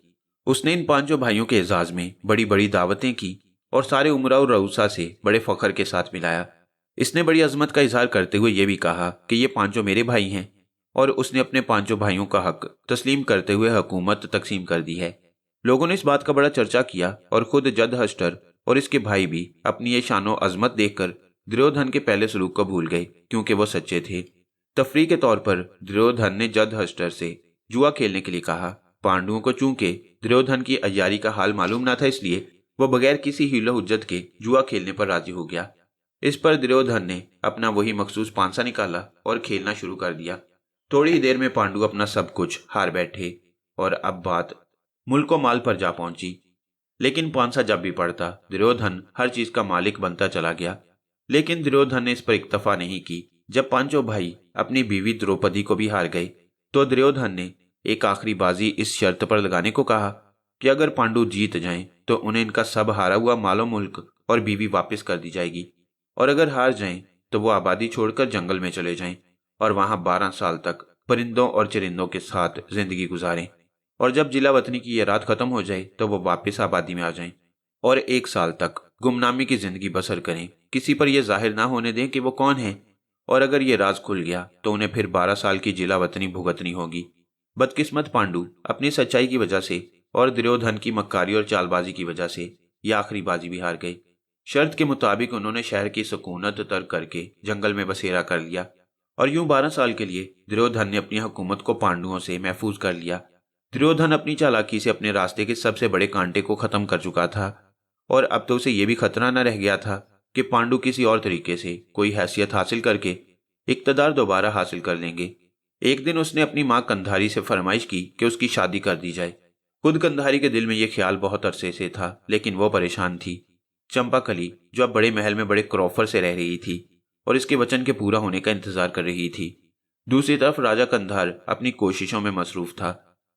उसने इन पांचों भाइयों के एजाज में बड़ी बड़ी दावतें की और सारे उमरा और रऊसा से बड़े फख्र के साथ मिलाया। इसने बड़ी अजमत का इजहार करते हुए यह भी कहा कि ये पांचों मेरे भाई हैं और उसने अपने पांचों भाइयों का हक तस्लीम करते हुए हुकूमत तकसीम कर दी है। लोगों ने इस बात का बड़ा चर्चा किया और खुद जदहश्तर और इसके भाई भी अपनी ये शानो अजमत देखकर दुर्योधन के पहले सलूक को भूल गए, क्योंकि वो सच्चे थे। तफरी के तौर पर दुर्योधन ने जदहश्तर से जुआ खेलने के लिए कहा। पांडवों को चूंकि दुर्योधन की अय्यारी का हाल मालूम न था, इसलिए वह बगैर किसी हीलो हुज्जत के जुआ खेलने पर राजी हो गया। इस पर दुर्योधन ने अपना वही मखसूस पांसा निकाला और खेलना शुरू कर दिया। थोड़ी ही देर में पांडु अपना सब कुछ हार बैठे और अब बात मुल्को माल पर जा पहुंची। लेकिन पांसा जब भी पड़ता, दुर्योधन हर चीज का मालिक बनता चला गया। लेकिन दुर्योधन ने इस पर इक्तफा नहीं की। जब पांचों भाई अपनी बीवी द्रौपदी को भी हार गए तो दुर्योधन ने एक आखिरी बाजी इस शर्त पर लगाने को कहा कि अगर पांडु जीत जाएं तो उन्हें इनका सब हारा हुआ मालो मुल्क और बीवी वापस कर दी जाएगी, और अगर हार जाएं तो वो आबादी छोड़कर जंगल में चले जाएं और वहां 12 साल तक परिंदों और चरिंदों के साथ जिंदगी गुजारें, और जब जिला वतनी की ये रात खत्म हो जाए तो वो वापस आबादी में आ जाएं और 1 साल तक गुमनामी की जिंदगी बसर करें, किसी पर यह जाहिर ना होने दें कि वो कौन है, और अगर ये राज खुल गया तो उन्हें फिर 12 साल की जिला वतनी भुगतनी होगी। बदकिस्मत पांडु अपनी सच्चाई की वजह से और दुर्योधन की मक्कारी और चालबाजी की वजह से ये आखिरी बाजी भी हार गए। शर्त के मुताबिक उन्होंने शहर की सुकूनत तर्क करके जंगल में बसेरा कर लिया, और यूं 12 साल के लिए दुर्योधन ने अपनी हुकूमत को पांडुओं से महफूज कर लिया। दुर्योधन अपनी चालाकी से अपने रास्ते के सबसे बड़े कांटे को खत्म कर चुका था, और अब तो उसे यह भी खतरा न रह गया था कि पांडु किसी और तरीके से कोई हैसियत हासिल करके इक्तदार दोबारा हासिल कर लेंगे। एक दिन उसने अपनी मां कंधारी से फरमाइश की कि उसकी शादी कर दी जाए। खुद कंधारी के दिल में यह ख्याल बहुत अरसे से था, लेकिन वो परेशान थी। चंपाकली, जो अब बड़े महल में बड़े क्रॉफर से रह रही थी और इसके वचन के पूरा होने का इंतजार कर रही थी। दूसरी तरफ राजा कंधार अपनी कोशिशों में मसरूफ था।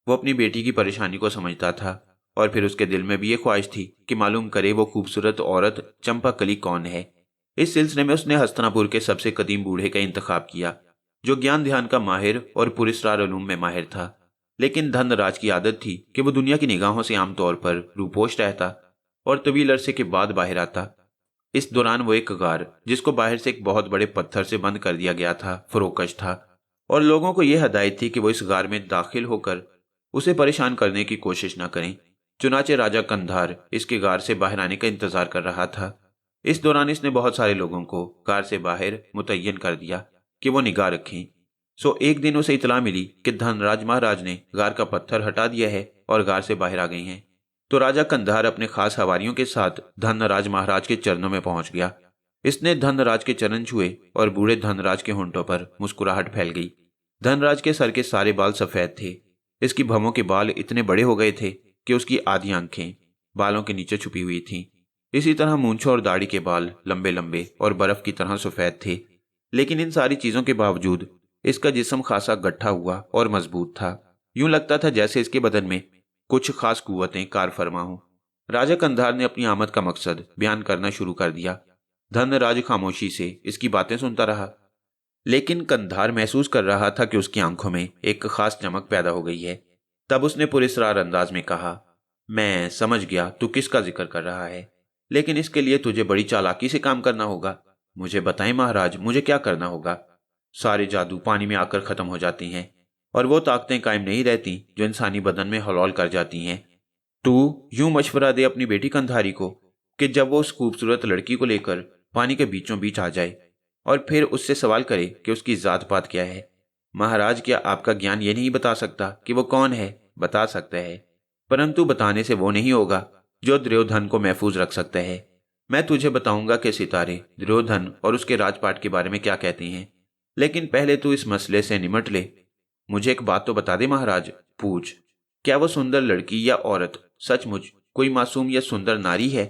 वो अपनी बेटी की परेशानी को समझता था, और फिर उसके दिल में भी ये ख्वाहिश थी कि मालूम करे वो खूबसूरत औरत चंपाकली कौन है। इस सिलसिले में उसने हस्तिनापुर के सबसे कदीम बूढ़े का इंतखाब किया, जो ज्ञान ध्यान का माहिर और पुरस्कार उलूम में माहिर था। लेकिन धनराज की आदत थी कि वो दुनिया की निगाहों से आमतौर पर रूपोश रहता और तवील अरसे के बाद बाहर आता। इस दौरान वो एक गार, जिसको बाहर से एक बहुत बड़े पत्थर से बंद कर दिया गया था, फरोकश था, और लोगों को यह हदायत थी कि वो इस गार में दाखिल होकर उसे परेशान करने की कोशिश न करें। चुनाचे राजा कंधार इसके गार से बाहर आने का इंतजार कर रहा था। इस दौरान इसने बहुत सारे लोगों को गार से बाहर मुतय्यन कर दिया कि वो निगाह रखें। सो एक दिन उसे इतला मिली कि धनराज महाराज ने गार का पत्थर हटा दिया है और गार से बाहर आ गए हैं। तो राजा कंधार अपने खास हवारियों के साथ धनराज महाराज के चरणों में पहुंच गया। इसने धनराज के चरण छुए और बूढ़े धनराज के होंठों पर मुस्कुराहट फैल गई। धनराज के सर के सारे बाल सफेद थे। इसकी भवों के बाल इतने बड़े हो गए थे कि उसकी आधी आंखें बालों के नीचे छुपी हुई थीं। इसी तरह मूंछों और दाढ़ी के बाल लंबे लंबे और बर्फ की तरह सफेद थे। लेकिन इन सारी चीजों के बावजूद इसका जिस्म खासा गट्ठा हुआ और मजबूत था। यूं लगता था जैसे इसके बदन में कुछ खास कुव्वतें कार फरमा हों। राजा कंधार ने अपनी आमद का मकसद बयान करना शुरू कर दिया। धनराज खामोशी से इसकी बातें सुनता रहा, लेकिन कंधार महसूस कर रहा था कि उसकी आंखों में एक खास चमक पैदा हो गई है। तब उसने पुरस्कार अंदाज में कहा, मैं समझ गया तू किसका जिक्र कर रहा है, लेकिन इसके लिए तुझे बड़ी चालाकी से काम करना होगा। मुझे बताएं महाराज, मुझे क्या करना होगा? सारे जादू पानी में आकर खत्म हो जाती हैं और वो ताकतें कायम नहीं रहती जो इंसानी बदन में हलौल कर जाती हैं। तू यूं मशवरा दे अपनी बेटी कंधारी को कि जब वो उस खूबसूरत लड़की को लेकर पानी के बीचों बीच आ जाए और फिर उससे सवाल करे कि उसकी जात पात क्या है। महाराज, क्या आपका ज्ञान ये नहीं बता सकता कि वो कौन है? बता सकता है, परंतु बताने से वो नहीं होगा जो दुर्योधन को महफूज रख सकता है। मैं तुझे बताऊंगा कि सितारे दुर्योधन और उसके राजपाट के बारे में क्या कहते हैं, लेकिन पहले तू इस मसले से निमट ले। मुझे एक बात तो बता दे महाराज। पूछ, क्या वो सुंदर लड़की या औरत सचमुच कोई मासूम या सुंदर नारी है,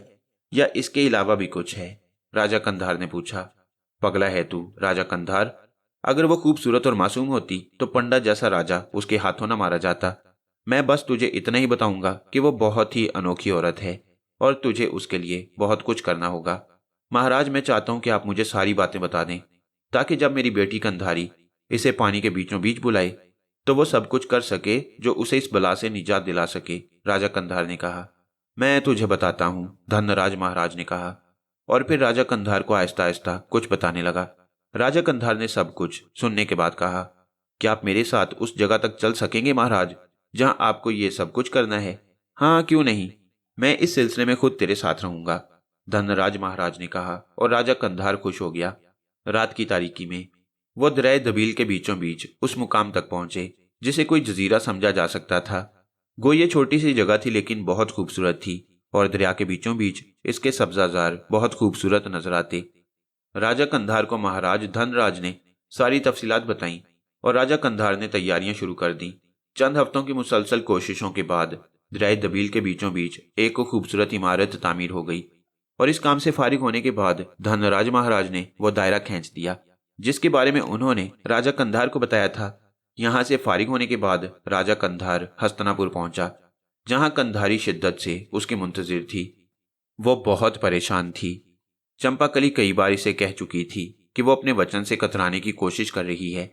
या इसके अलावा भी कुछ है? राजा कंधार ने पूछा। पगला है तू राजा कंधार, अगर वो खूबसूरत और मासूम होती तो पंडा जैसा राजा उसके हाथों न मारा जाता। मैं बस तुझे इतना ही बताऊंगा कि वो बहुत ही अनोखी औरत है और तुझे उसके लिए बहुत कुछ करना होगा। महाराज, मैं चाहता हूं कि आप मुझे सारी बातें बता दें, ताकि जब मेरी बेटी कंधारी इसे पानी के बीचों बीच बुलाए तो वो सब कुछ कर सके जो उसे इस बला से निजात दिला सके। राजा कंधार ने कहा। मैं तुझे बताता हूं, धनराज महाराज ने कहा, और फिर राजा कंधार को आहिस्ता आहिस्ता कुछ बताने लगा। राजा कंधार ने सब कुछ सुनने के बाद कहा, क्या आप मेरे साथ उस जगह तक चल सकेंगे महाराज जहां आपको ये सब कुछ करना है? हाँ, क्यों नहीं, मैं इस सिलसिले में खुद तेरे साथ रहूंगा, धनराज महाराज ने कहा, और राजा कंधार खुश हो गया। रात की तारीकी में वो दरिया दबील के बीचों बीच उस मुकाम तक पहुंचे जिसे कोई जजीरा समझा जा सकता था। गो ये छोटी सी जगह थी, लेकिन बहुत खूबसूरत थी, और दरिया के बीचों बीच इसके सब्जाजार बहुत खूबसूरत नजर आते। राजा कंधार को महाराज धनराज ने सारी तफसीलात बताईं और राजा कंधार ने तैयारियां शुरू कर दी। चंद हफ्तों की मुसलसल कोशिशों के बाद दरिया दबील के बीचों बीच एक खूबसूरत इमारत तामीर हो गई, और इस काम से फारिग होने के बाद धनराज महाराज ने वो दायरा खींच दिया जिसके बारे में उन्होंने राजा कंधार को बताया था। यहां से फारिग होने के बाद राजा कंधार हस्तिनापुर पहुंचा, जहां कंधारी शिद्दत से उसकी मुंतजिर थी। वो बहुत परेशान थी। चंपाकली कई बार इसे कह चुकी थी कि वो अपने वचन से कतराने की कोशिश कर रही है,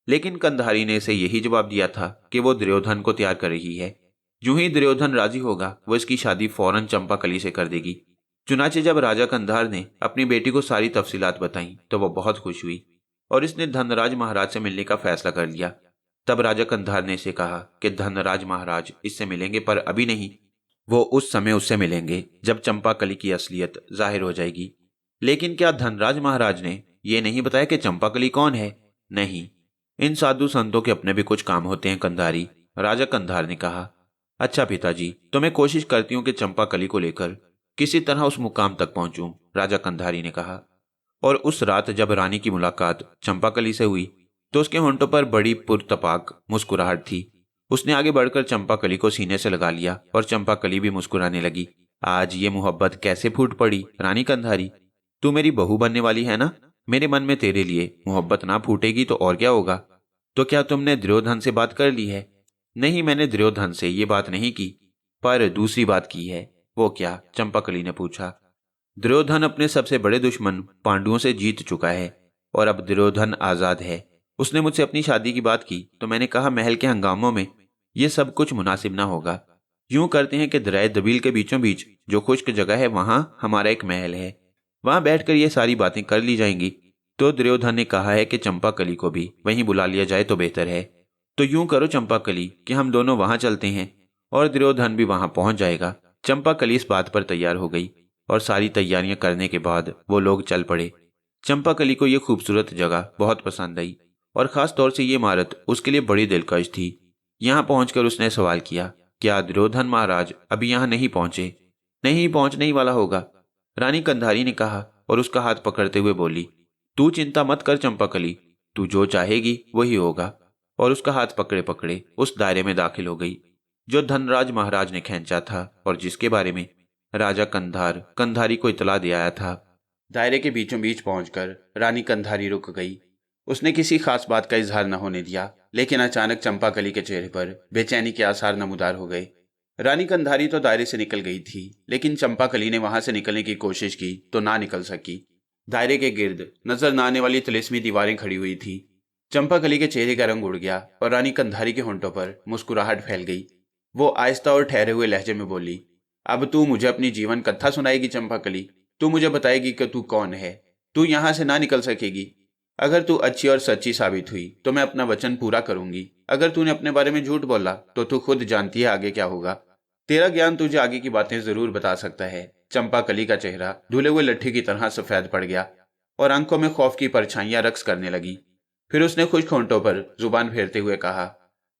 लेकिन कंधारी ने इसे यही जवाब दिया था कि वो दुर्योधन को तैयार कर रही है। यूं ही दुर्योधन राजी होगा वो इसकी शादी फौरन चंपाकली से कर देगी। चुनाचे जब राजा कंधार ने अपनी बेटी को सारी तफसीलात बताई तो वो बहुत खुश हुई और इसने धनराज महाराज से मिलने का फैसला कर लिया। तब राजा कंधार ने इसे कहा कि धनराज महाराज इससे मिलेंगे, पर अभी नहीं। वो उस समय उससे मिलेंगे जब चंपाकली की असलियत जाहिर हो जाएगी। लेकिन क्या धनराज महाराज ने ये नहीं बताया कि चंपाकली कौन है? नहीं, इन साधु संतों के अपने भी कुछ काम होते हैं कंधारी, राजा कंधार ने कहा। अच्छा पिताजी, तो मैं कोशिश करती हूँ कि चंपाकली को लेकर किसी तरह उस मुकाम तक पहुंचूं, राजा कंधारी ने कहा। और उस रात जब रानी की मुलाकात चंपाकली से हुई तो उसके होंठों पर बड़ी पुरतपाक मुस्कुराहट थी। उसने आगे बढ़कर चंपाकली को सीने से लगा लिया और चंपाकली भी मुस्कुराने लगी। आज ये मोहब्बत कैसे फूट पड़ी रानी कंधारी, तू मेरी बहू बनने वाली है ना? मेरे मन में तेरे लिए मोहब्बत ना फूटेगी तो और क्या होगा? तो क्या तुमने दुर्योधन से बात कर ली है? नहीं, मैंने दुर्योधन से ये बात नहीं की, पर दूसरी बात की है। वो क्या? चंपाकली ने पूछा। दुर्योधन अपने सबसे बड़े दुश्मन पांडुओं से जीत चुका है और अब दुर्योधन आजाद है। उसने मुझसे अपनी शादी की बात की तो मैंने कहा महल के हंगामों में ये सब कुछ मुनासिब ना होगा। यूं करते हैं कि दरिया दबील के बीचों बीच जो खुश्क जगह है वहां हमारा एक महल है, वहां बैठकर ये सारी बातें कर ली जाएंगी। तो दुर्योधन ने कहा है कि चंपाकली को भी वहीं बुला लिया जाए तो बेहतर है। तो यूं करो चंपाकली कि हम दोनों वहां चलते हैं और दुर्योधन भी वहां पहुंच जाएगा। चंपाकली इस बात पर तैयार हो गई और सारी तैयारियां करने के बाद वो लोग चल पड़े। चंपाकली को यह खूबसूरत जगह बहुत पसंद आई और खास तौर से ये इमारत उसके लिए बड़ी दिलकश थी। यहाँ पहुंचकर उसने सवाल किया, क्या दुर्योधन महाराज अभी यहाँ नहीं पहुंचे? नहीं, पहुंचने ही वाला होगा, रानी कंधारी ने कहा और उसका हाथ पकड़ते हुए बोली। तू चिंता मत कर चंपाकली, तू जो चाहेगी वही होगा। और उसका हाथ पकड़े पकड़े उस दायरे में दाखिल हो गई जो धनराज महाराज ने खींचा था और जिसके बारे में राजा कंधारी को इतला दे आया था। दायरे के बीचों बीच पहुंचकर रानी कंधारी रुक गई। उसने किसी खास बात का इजहार न होने दिया, लेकिन अचानक चंपाकली के चेहरे पर बेचैनी के आसार नमूदार हो गए। रानी कंधारी तो दायरे से निकल गई थी, लेकिन चंपाकली ने वहां से निकलने की कोशिश की तो ना निकल सकी। दायरे के गिर्द नजर न आने वाली तिलिस्मी दीवारें खड़ी हुई थी। चंपाकली के चेहरे का रंग उड़ गया और रानी कंधारी के होंठों पर मुस्कुराहट फैल गई। वो आहिस्ता और ठहरे हुए लहजे में बोली, अब तू मुझे अपनी जीवन कथा सुनाएगी चंपाकली? तू मुझे बताएगी कि तू कौन है? तू यहाँ से ना निकल सकेगी। अगर तू अच्छी और सच्ची साबित हुई तो मैं अपना वचन पूरा करूंगी। अगर तूने अपने बारे में झूठ बोला तो तू खुद जानती है आगे क्या होगा। तेरा ज्ञान तुझे आगे की बातें जरूर बता सकता है। चंपाकली का चेहरा धुले हुए लट्ठी की तरह सफेद पड़ गया और आंखों में खौफ की परछाइयां रक्स करने लगी। फिर उसने खुश्क होंठों पर जुबान फेरते हुए कहा,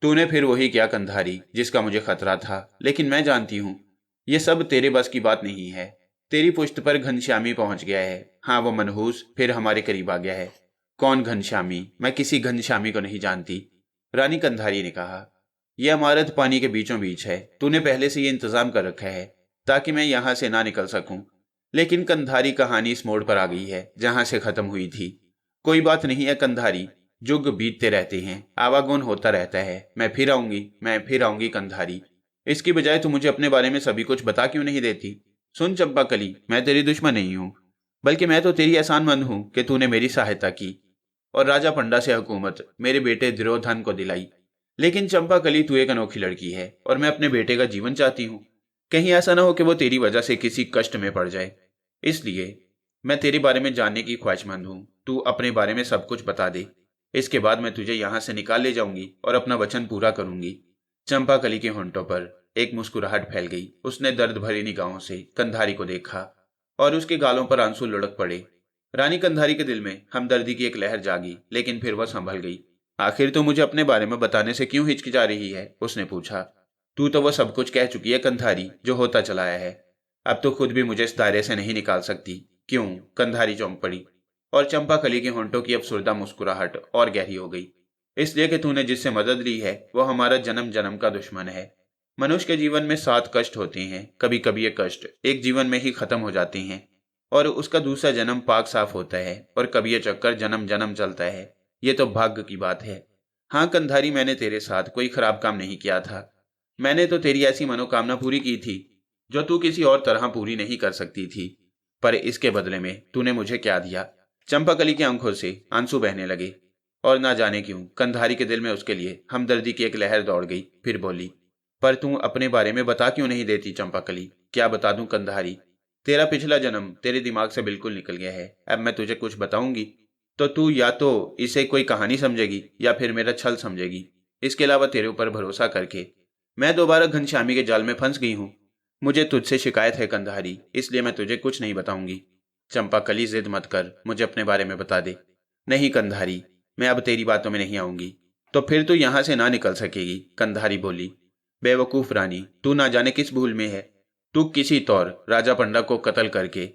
तूने फिर वही किया कंधारी जिसका मुझे खतरा था, लेकिन मैं जानती हूँ ये सब तेरे बस की बात नहीं है। तेरी पुश्त पर घनश्यामी पहुंच गया है। हाँ, वो मनहूस फिर हमारे करीब आ गया है। कौन घनश्यामी? मैं किसी घनश्यामी को नहीं जानती, रानी कंधारी ने कहा। यह इमारत पानी के बीचों बीच है। तूने पहले से ये इंतजाम कर रखा है ताकि मैं यहाँ से ना निकल सकूं। लेकिन कंधारी कहानी इस मोड़ पर आ गई है जहां से खत्म हुई थी। कोई बात नहीं है कंधारी, युग बीतते रहते हैं, आवागमन होता रहता है। मैं फिर आऊंगी कंधारी। इसकी बजाय तू मुझे अपने बारे में सभी कुछ बता क्यों नहीं देती? सुन चंपाकली, मैं तेरी दुश्मन नहीं हूँ, बल्कि मैं तो तेरी एहसानमंद हूँ कि तूने मेरी सहायता की और राजा पंडा से हुकूमत मेरे बेटे दुर्योधन को दिलाई। लेकिन चंपाकली, तू एक अनोखी लड़की है और मैं अपने बेटे का जीवन चाहती हूँ। कहीं ऐसा ना हो कि वो तेरी वजह से किसी कष्ट में पड़ जाए। इसलिए मैं तेरे बारे में जानने की ख्वाहिशमंद हूँ। तू अपने बारे में सब कुछ बता दे। इसके बाद मैं तुझे यहाँ से निकाल ले जाऊंगी और अपना वचन पूरा करूंगी। चंपाकली के होंठों पर एक मुस्कुराहट फैल गई। उसने दर्द भरी निगाहों से कंधारी को देखा और उसके गालों पर आंसू लुढ़क पड़े। रानी कंधारी के दिल में हमदर्दी की एक लहर जागी, लेकिन फिर वह संभल गई। आखिर तो मुझे अपने बारे में बताने से क्यों हिचकिचा रही है? उसने पूछा। तू तो वो सब कुछ कह चुकी है कंधारी जो होता चला आया है। अब तो खुद भी मुझे इस दायरे से नहीं निकाल सकती। क्यों? कंधारी चौंक पड़ी और चंपाकली के होंठों की अफसुर्दा मुस्कुराहट और गहरी हो गई। इसलिए कि तूने जिससे मदद ली है वो हमारा जन्म जन्म का दुश्मन है। मनुष्य के जीवन में 7 कष्ट होते हैं। कभी कभी ये कष्ट एक जीवन में ही खत्म हो जाते हैं और उसका दूसरा जन्म पाक साफ होता है, और कभी ये चक्कर जन्म जन्म चलता है। ये तो भाग्य की बात है। हाँ कंधारी, मैंने तेरे साथ कोई खराब काम नहीं किया था। मैंने तो तेरी ऐसी मनोकामना पूरी की थी जो तू किसी और तरह पूरी नहीं कर सकती थी। पर इसके बदले में तूने मुझे क्या दिया? चंपाकली की आंखों से आंसू बहने लगे और ना जाने क्यों कंधारी के दिल में उसके लिए हमदर्दी की एक लहर दौड़ गई। फिर बोली, पर तू अपने बारे में बता क्यों नहीं देती चंपाकली? क्या बता दूं कंधारी? तेरा पिछला जन्म तेरे दिमाग से बिल्कुल निकल गया है। अब मैं तुझे कुछ बताऊंगी तो तू या तो इसे कोई कहानी समझेगी या फिर मेरा छल समझेगी। इसके अलावा तेरे ऊपर भरोसा करके मैं दोबारा घनश्यामी के जाल में फंस गई हूँ। मुझे तुझसे शिकायत है कंधारी, इसलिए मैं तुझे कुछ नहीं बताऊंगी। चंपाकली, जिद मत कर, मुझे अपने बारे में बता दे। नहीं कंधारी, मैं अब तेरी बातों में नहीं आऊंगी। तो फिर तू यहां से ना निकल सकेगी, कंधारी बोली। बेवकूफ रानी, तू ना जाने किस भूल में है। तू किसी तौर राजा पंडा को कत्ल करके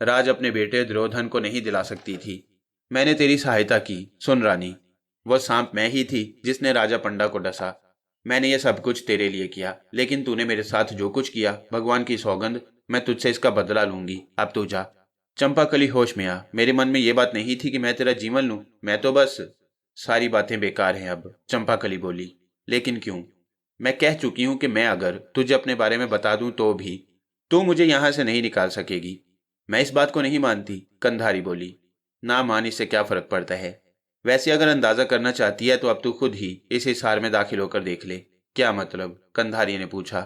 राज अपने बेटे दुर्योधन को नहीं दिला सकती थी। मैंने तेरी सहायता की। सुन रानी, वह सांप मैं ही थी जिसने राजा पंडा को डसा। मैंने यह सब कुछ तेरे लिए किया, लेकिन तूने मेरे साथ जो कुछ किया, भगवान की सौगंध, मैं तुझसे इसका बदला लूंगी। अब तू जा। चंपाकली होश में आ। मेरे मन में यह बात नहीं थी कि मैं तेरा जीवन लूं। मैं तो बस सारी बातें बेकार हैं अब, चंपाकली बोली। लेकिन क्यों? मैं कह चुकी हूं कि मैं अगर तुझे अपने बारे में बता दूं तो भी तू मुझे यहां से नहीं निकाल सकेगी। मैं इस बात को नहीं मानती, कंधारी बोली। ना मान, इससे क्या फर्क पड़ता है? वैसे अगर अंदाजा करना चाहती है तो अब तू खुद ही इस हिसार में दाखिल होकर देख ले। क्या मतलब? कंधारी ने पूछा।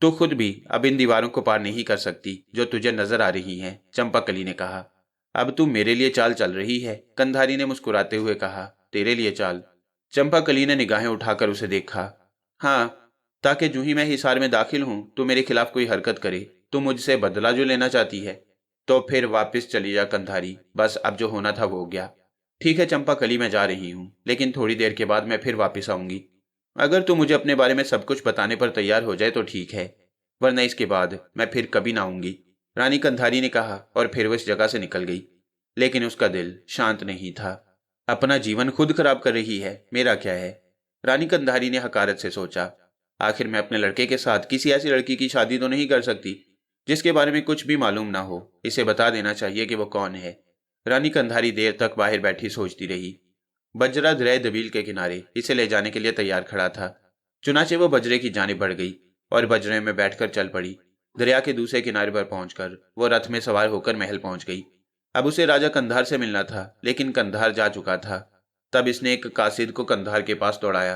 तू खुद भी अब इन दीवारों को पार नहीं कर सकती जो तुझे नजर आ रही हैं, चंपाकली ने कहा। अब तू मेरे लिए चाल चल रही है, कंधारी ने मुस्कुराते हुए कहा। तेरे लिए चाल? चंपाकली ने निगाहें उठाकर उसे देखा। हाँ, ताकि जो ही मैं हिसार में दाखिल हूं तो मेरे खिलाफ कोई हरकत करे। तू मुझसे बदला जो लेना चाहती है? तो फिर वापस चली जा कंधारी, बस अब जो होना था वो हो गया। ठीक है चंपाकली, मैं जा रही हूँ, लेकिन थोड़ी देर के बाद मैं फिर वापस आऊंगी। अगर तू मुझे अपने बारे में सब कुछ बताने पर तैयार हो जाए तो ठीक है, वरना इसके बाद मैं फिर कभी ना आऊंगी, रानी कंधारी ने कहा और फिर वह इस जगह से निकल गई। लेकिन उसका दिल शांत नहीं था। अपना जीवन खुद खराब कर रही है, मेरा क्या है? रानी कंधारी ने हकारत से सोचा। आखिर मैं अपने लड़के के साथ किसी ऐसी लड़की की शादी तो नहीं कर सकती जिसके बारे में कुछ भी मालूम ना हो। इसे बता देना चाहिए कि वो कौन है। रानी कंधारी देर तक बाहर बैठी सोचती रही। बजरा दरिया दबील के किनारे इसे ले जाने के लिए तैयार खड़ा था। चुनाचे वो बजरे की जानिब बढ़ गई और बजरे में बैठकर चल पड़ी। दरिया के दूसरे किनारे पर पहुंचकर वो रथ में सवार होकर महल पहुंच गई। अब उसे राजा कंधार से मिलना था, लेकिन कंधार जा चुका था। तब इसने एक कासिद को कंधार के पास दौड़ाया।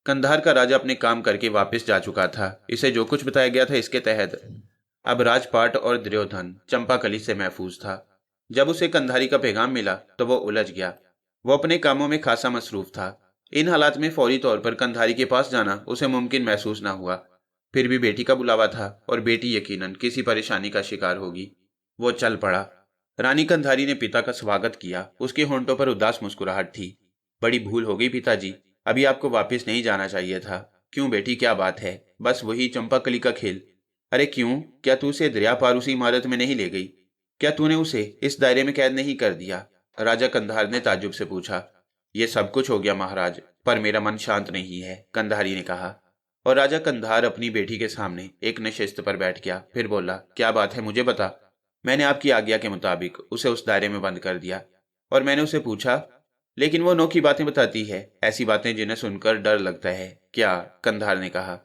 कंधार का राजा अपने काम करके वापस जा चुका था। इसे जो कुछ बताया गया था इसके तहत अब राजपाट और दुर्योधन चंपाकली से महफूज था। जब उसे कंधारी का पैगाम मिला तो वो उलझ गया। वो अपने कामों में खासा मसरूफ था। इन हालात में फौरी तौर पर कंधारी के पास जाना उसे मुमकिन महसूस ना हुआ। फिर भी बेटी का बुलावा था और बेटी यकीनन किसी परेशानी का शिकार होगी। वो चल पड़ा। रानी कंधारी ने पिता का स्वागत किया। उसके होंठों पर उदास मुस्कुराहट थी। बड़ी भूल हो गई पिताजी, अभी आपको वापस नहीं जाना चाहिए था। क्यों बेटी, क्या बात है? बस वही चंपाकली का खेल। अरे क्यों, क्या तू उसे दरिया पार उसी इमारत में नहीं ले गई? क्या तूने उसे इस दायरे में कैद नहीं कर दिया? राजा कंधार ने ताज्जुब से पूछा। ये सब कुछ हो गया महाराज, पर मेरा मन शांत नहीं है, कंधारी ने कहा। और राजा कंधार अपनी बेटी के सामने एक नशिस्त पर बैठ गया। फिर बोला, क्या बात है, मुझे बता। मैंने आपकी आज्ञा के मुताबिक उसे उस दायरे में बंद कर दिया और मैंने उसे पूछा, लेकिन वो अनोखी बातें बताती है, ऐसी बातें जिन्हें सुनकर डर लगता है। क्या? कंधार ने कहा।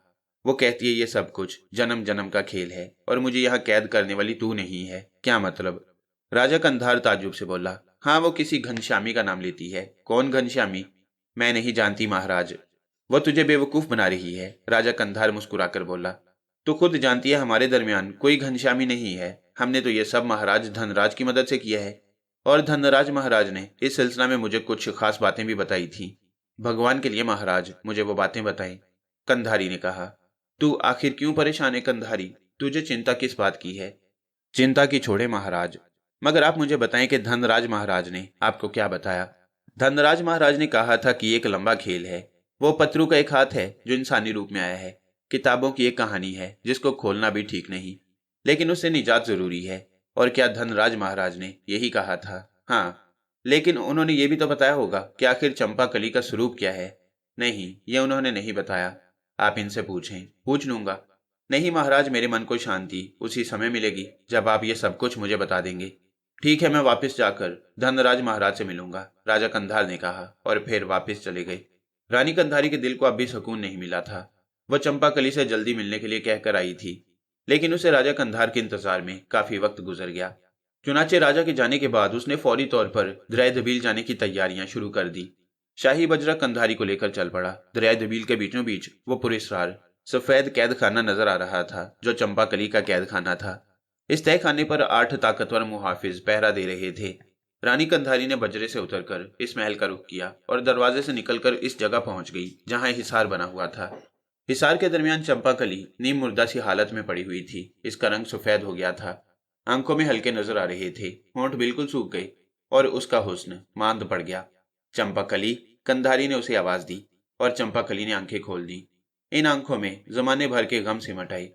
वो कहती है ये सब कुछ जन्म जन्म का खेल है और मुझे यहाँ कैद करने वाली तू नहीं है। क्या मतलब? राजा कंधार ताज्जुब से बोला। हाँ, वो किसी घनश्यामी का नाम लेती है। कौन घनश्यामी? मैं नहीं जानती महाराज। वो तुझे बेवकूफ बना रही है, राजा कंधार मुस्कुराकर बोला। तू खुद जानती है हमारे दरमियान कोई घनश्यामी नहीं है। हमने तो ये सब महाराज धनराज की मदद से किया है और धनराज महाराज ने इस सिलसिला में मुझे कुछ खास बातें भी बताई थी। भगवान के लिए महाराज मुझे वो बातें बताएं, कंधारी ने कहा। तू आखिर क्यों परेशान है कंधारी? तुझे चिंता किस बात की है? चिंता की छोड़े महाराज, मगर आप मुझे बताएं कि धनराज महाराज ने आपको क्या बताया? धनराज महाराज ने कहा था कि एक लंबा खेल है। वो पत्रू का एक हाथ है जो इंसानी रूप में आया है। किताबों की एक कहानी है जिसको खोलना भी ठीक नहीं, लेकिन उससे निजात जरूरी है। और क्या धनराज महाराज ने यही कहा था? हाँ, लेकिन उन्होंने ये भी तो बताया होगा कि आखिर चंपाकली का स्वरूप क्या है। नहीं, ये उन्होंने नहीं बताया। आप इनसे पूछें। पूछ लूंगा। नहीं महाराज, मेरे मन को शांति उसी समय मिलेगी जब आप ये सब कुछ मुझे बता देंगे। ठीक है, मैं वापस जाकर धनराज महाराज से मिलूंगा, राजा कंधार ने कहा और फिर वापस चले गए। रानी कंधारी के दिल को अब भी सुकून नहीं मिला था। वह चंपाकली से जल्दी मिलने के लिए कहकर आई थी। लेकिन उसे राजा कंधार के इंतजार में काफी वक्त गुजर गया। चुनाचे राजा के जाने के बाद उसने फौरी तौर पर दरिया दबील जाने की तैयारियां शुरू कर दी। शाही बजरा कंधारी को लेकर चल पड़ा। दरिया दबील के बीचों बीच वो पुरस्कार सफेद कैद खाना नजर आ रहा था, जो चंपाकली का कैद खाना था। इस तय खाने पर 8 ताकतवर मुहाफिज पहरा दे रहे थे। रानी कंधारी ने बजरे से उतरकर इस महल का रुख किया और दरवाजे से निकलकर इस जगह पहुंच गई जहां हिसार बना हुआ था। हिसार के दरमियान चंपाकली नीम मुर्दा सी हालत में पड़ी हुई थी। इसका रंग सफेद हो गया था, आंखों में हल्के नजर आ रहे थे, होंठ बिल्कुल सूख गए और उसका हुस्न मांद पड़ गया। चंपाकली, कंधारी ने उसे आवाज दी और चंपाकली ने आंखें खोल दी। इन आंखों में जमाने भर के गम सिमट आए।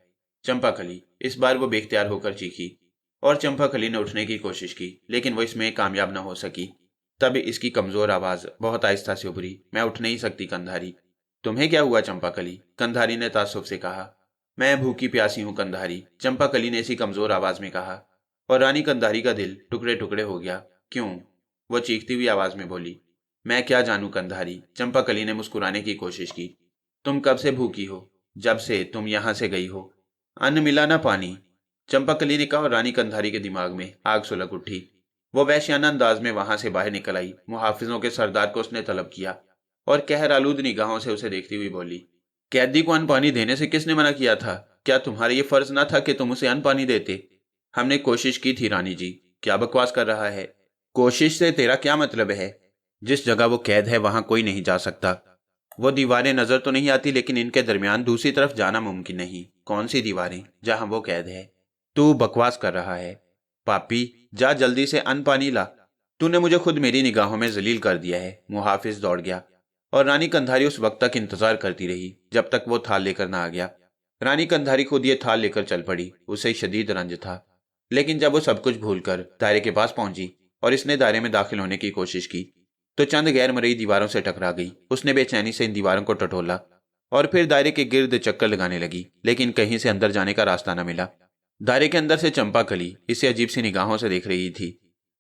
चंपाकली, इस बार वो बेख्तियार होकर चीखी और चंपाकली ने उठने की कोशिश की, लेकिन वो इसमें कामयाब न हो सकी। तब इसकी कमजोर आवाज बहुत आहिस्ता से उभरी, मैं उठ नहीं सकती कंधारी। तुम्हें क्या हुआ चंपाकली? कंधारी ने तासुब से कहा। मैं भूखी प्यासी हूं कंधारी, चंपाकली ने इसी कमजोर आवाज में कहा। और रानी कंधारी का दिल टुकड़े टुकड़े हो गया। क्यों? वो चीखती हुई आवाज में बोली। मैं क्या जानू कंधारी, चंपाकली ने मुस्कुराने की कोशिश की। तुम कब से भूखी हो? जब से तुम यहां से गई हो। अन्न मिला ना पानी? चंपाकली ने कहा और रानी कंधारी के दिमाग में आग सुलग उठी। वो वैश्याना अंदाज में वहां से बाहर निकल आई। मुहाफिजों के सरदार को उसने तलब किया और कहर आलूद निगाहों से उसे देखती हुई बोली, कैदी को अन्न पानी देने से किसने मना किया था? क्या तुम्हारा ये फर्ज ना था कि तुम उसे अन्न पानी देते? हमने कोशिश की थी रानी जी। क्या बकवास कर रहा है? कोशिश से तेरा क्या मतलब है? जिस जगह वो कैद है वहां कोई नहीं जा सकता। वो दीवारें नजर तो नहीं आती, लेकिन इनके दरमियान दूसरी तरफ जाना मुमकिन नहीं। कौन सी दीवारें जहां वो कैद है? तू बकवास कर रहा है। पापी, जा जल्दी से अन्न पानी ला। तूने मुझे खुद मेरी निगाहों में जलील कर दिया है। मुहाफिज दौड़ गया और रानी कंधारी उस वक्त तक इंतजार करती रही जब तक वो थाल लेकर ना आ गया। रानी कंधारी खुद ये थाल लेकर चल पड़ी। उसे शदीद रंज था, लेकिन जब वो सब कुछ भूलकर दायरे के पास पहुंची और इसने दायरे में दाखिल होने की कोशिश की तो चंद गैर मरई दीवारों से टकरा गई। उसने बेचैनी से इन दीवारों को टटोला और फिर दायरे के गिर्द चक्कर लगाने लगी, लेकिन कहीं से अंदर जाने का रास्ता न मिला। दायरे के अंदर से चंपाकली इसे अजीब सी निगाहों से देख रही थी।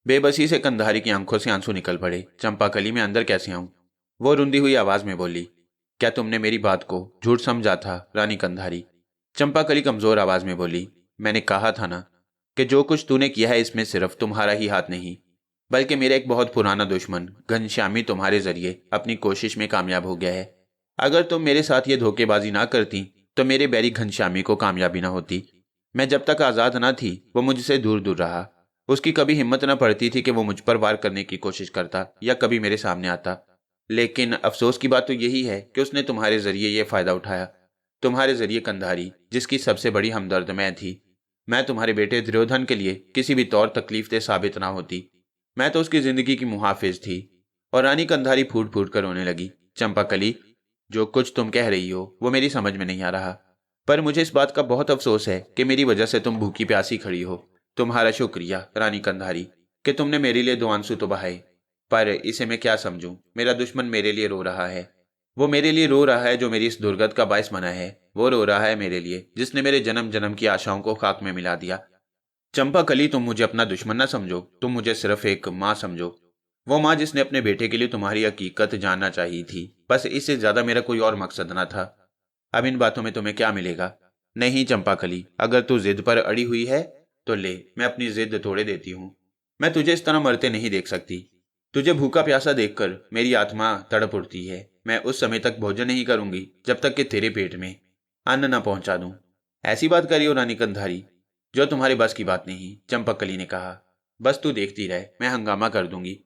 बेबसी से कंधारी की आंखों से आंसू निकल पड़े। चंपाकली, मैं अंदर कैसे आऊं? वो रुंधी हुई आवाज में बोली। क्या तुमने मेरी बात को झूठ समझा था रानी कंधारी? चंपाकली कमजोर आवाज में बोली। मैंने कहा था ना कि जो कुछ तूने किया है इसमें सिर्फ तुम्हारा ही हाथ नहीं, बल्कि मेरा एक बहुत पुराना दुश्मन घनश्यामी तुम्हारे जरिए अपनी कोशिश में कामयाब हो गया है। अगर तुम मेरे साथ ये धोखेबाजी ना करती तो मेरे बैरी घनश्यामी को कामयाबी ना होती। मैं जब तक आजाद ना थी वो मुझसे दूर दूर रहा। उसकी कभी हिम्मत न पड़ती थी कि वो मुझ पर वार करने की कोशिश करता या कभी मेरे सामने आता। लेकिन अफसोस की बात तो यही है कि उसने तुम्हारे जरिए ये फायदा उठाया। तुम्हारे जरिए कंधारी, जिसकी सबसे बड़ी हमदर्द मैं थी। मैं तुम्हारे बेटे दुर्योधन के लिए किसी भी तौर तकलीफ साबित ना होती। मैं तो उसकी जिंदगी की मुहाफिज थी। और रानी कंधारी फूट फूट कर रोने लगी। चंपाकली, जो कुछ तुम कह रही हो वो मेरी समझ में नहीं आ रहा, पर मुझे इस बात का बहुत अफसोस है कि मेरी वजह से तुम भूखी प्यासी खड़ी हो। तुम्हारा शुक्रिया रानी कंधारी कि तुमने मेरे लिए 2 आंसू तो बहाए, पर इसे मैं क्या समझूं? मेरा दुश्मन मेरे लिए रो रहा है। वो मेरे लिए रो रहा है जो मेरी इस दुर्गत का बायस बना है। वो रो रहा है मेरे लिए जिसने मेरे जन्म जन्म की आशाओं को खाक में मिला दिया। चंपाकली, तुम मुझे अपना दुश्मन ना समझो, तुम मुझे सिर्फ एक माँ समझो। वो माँ जिसने अपने बेटे के लिए तुम्हारी हकीकत जानना चाहिए थी। बस इससे ज्यादा मेरा कोई और मकसद ना था। अब इन बातों में तुम्हें क्या मिलेगा? नहीं चंपाकली, अगर तू जिद पर अड़ी हुई है तो ले, मैं अपनी जिद तोड़े देती हूँ। मैं तुझे इस तरह मरते नहीं देख सकती। तुझे भूखा प्यासा देखकर मेरी आत्मा तड़प उठती है। मैं उस समय तक भोजन नहीं करूंगी जब तक कि तेरे पेट में अन्न न पहुंचा दूं। ऐसी बात करियो रानी कंधारी, जो तुम्हारे बस की बात नहीं। चंपाकली ने कहा। बस तू देखती रह, मैं हंगामा कर दूंगी।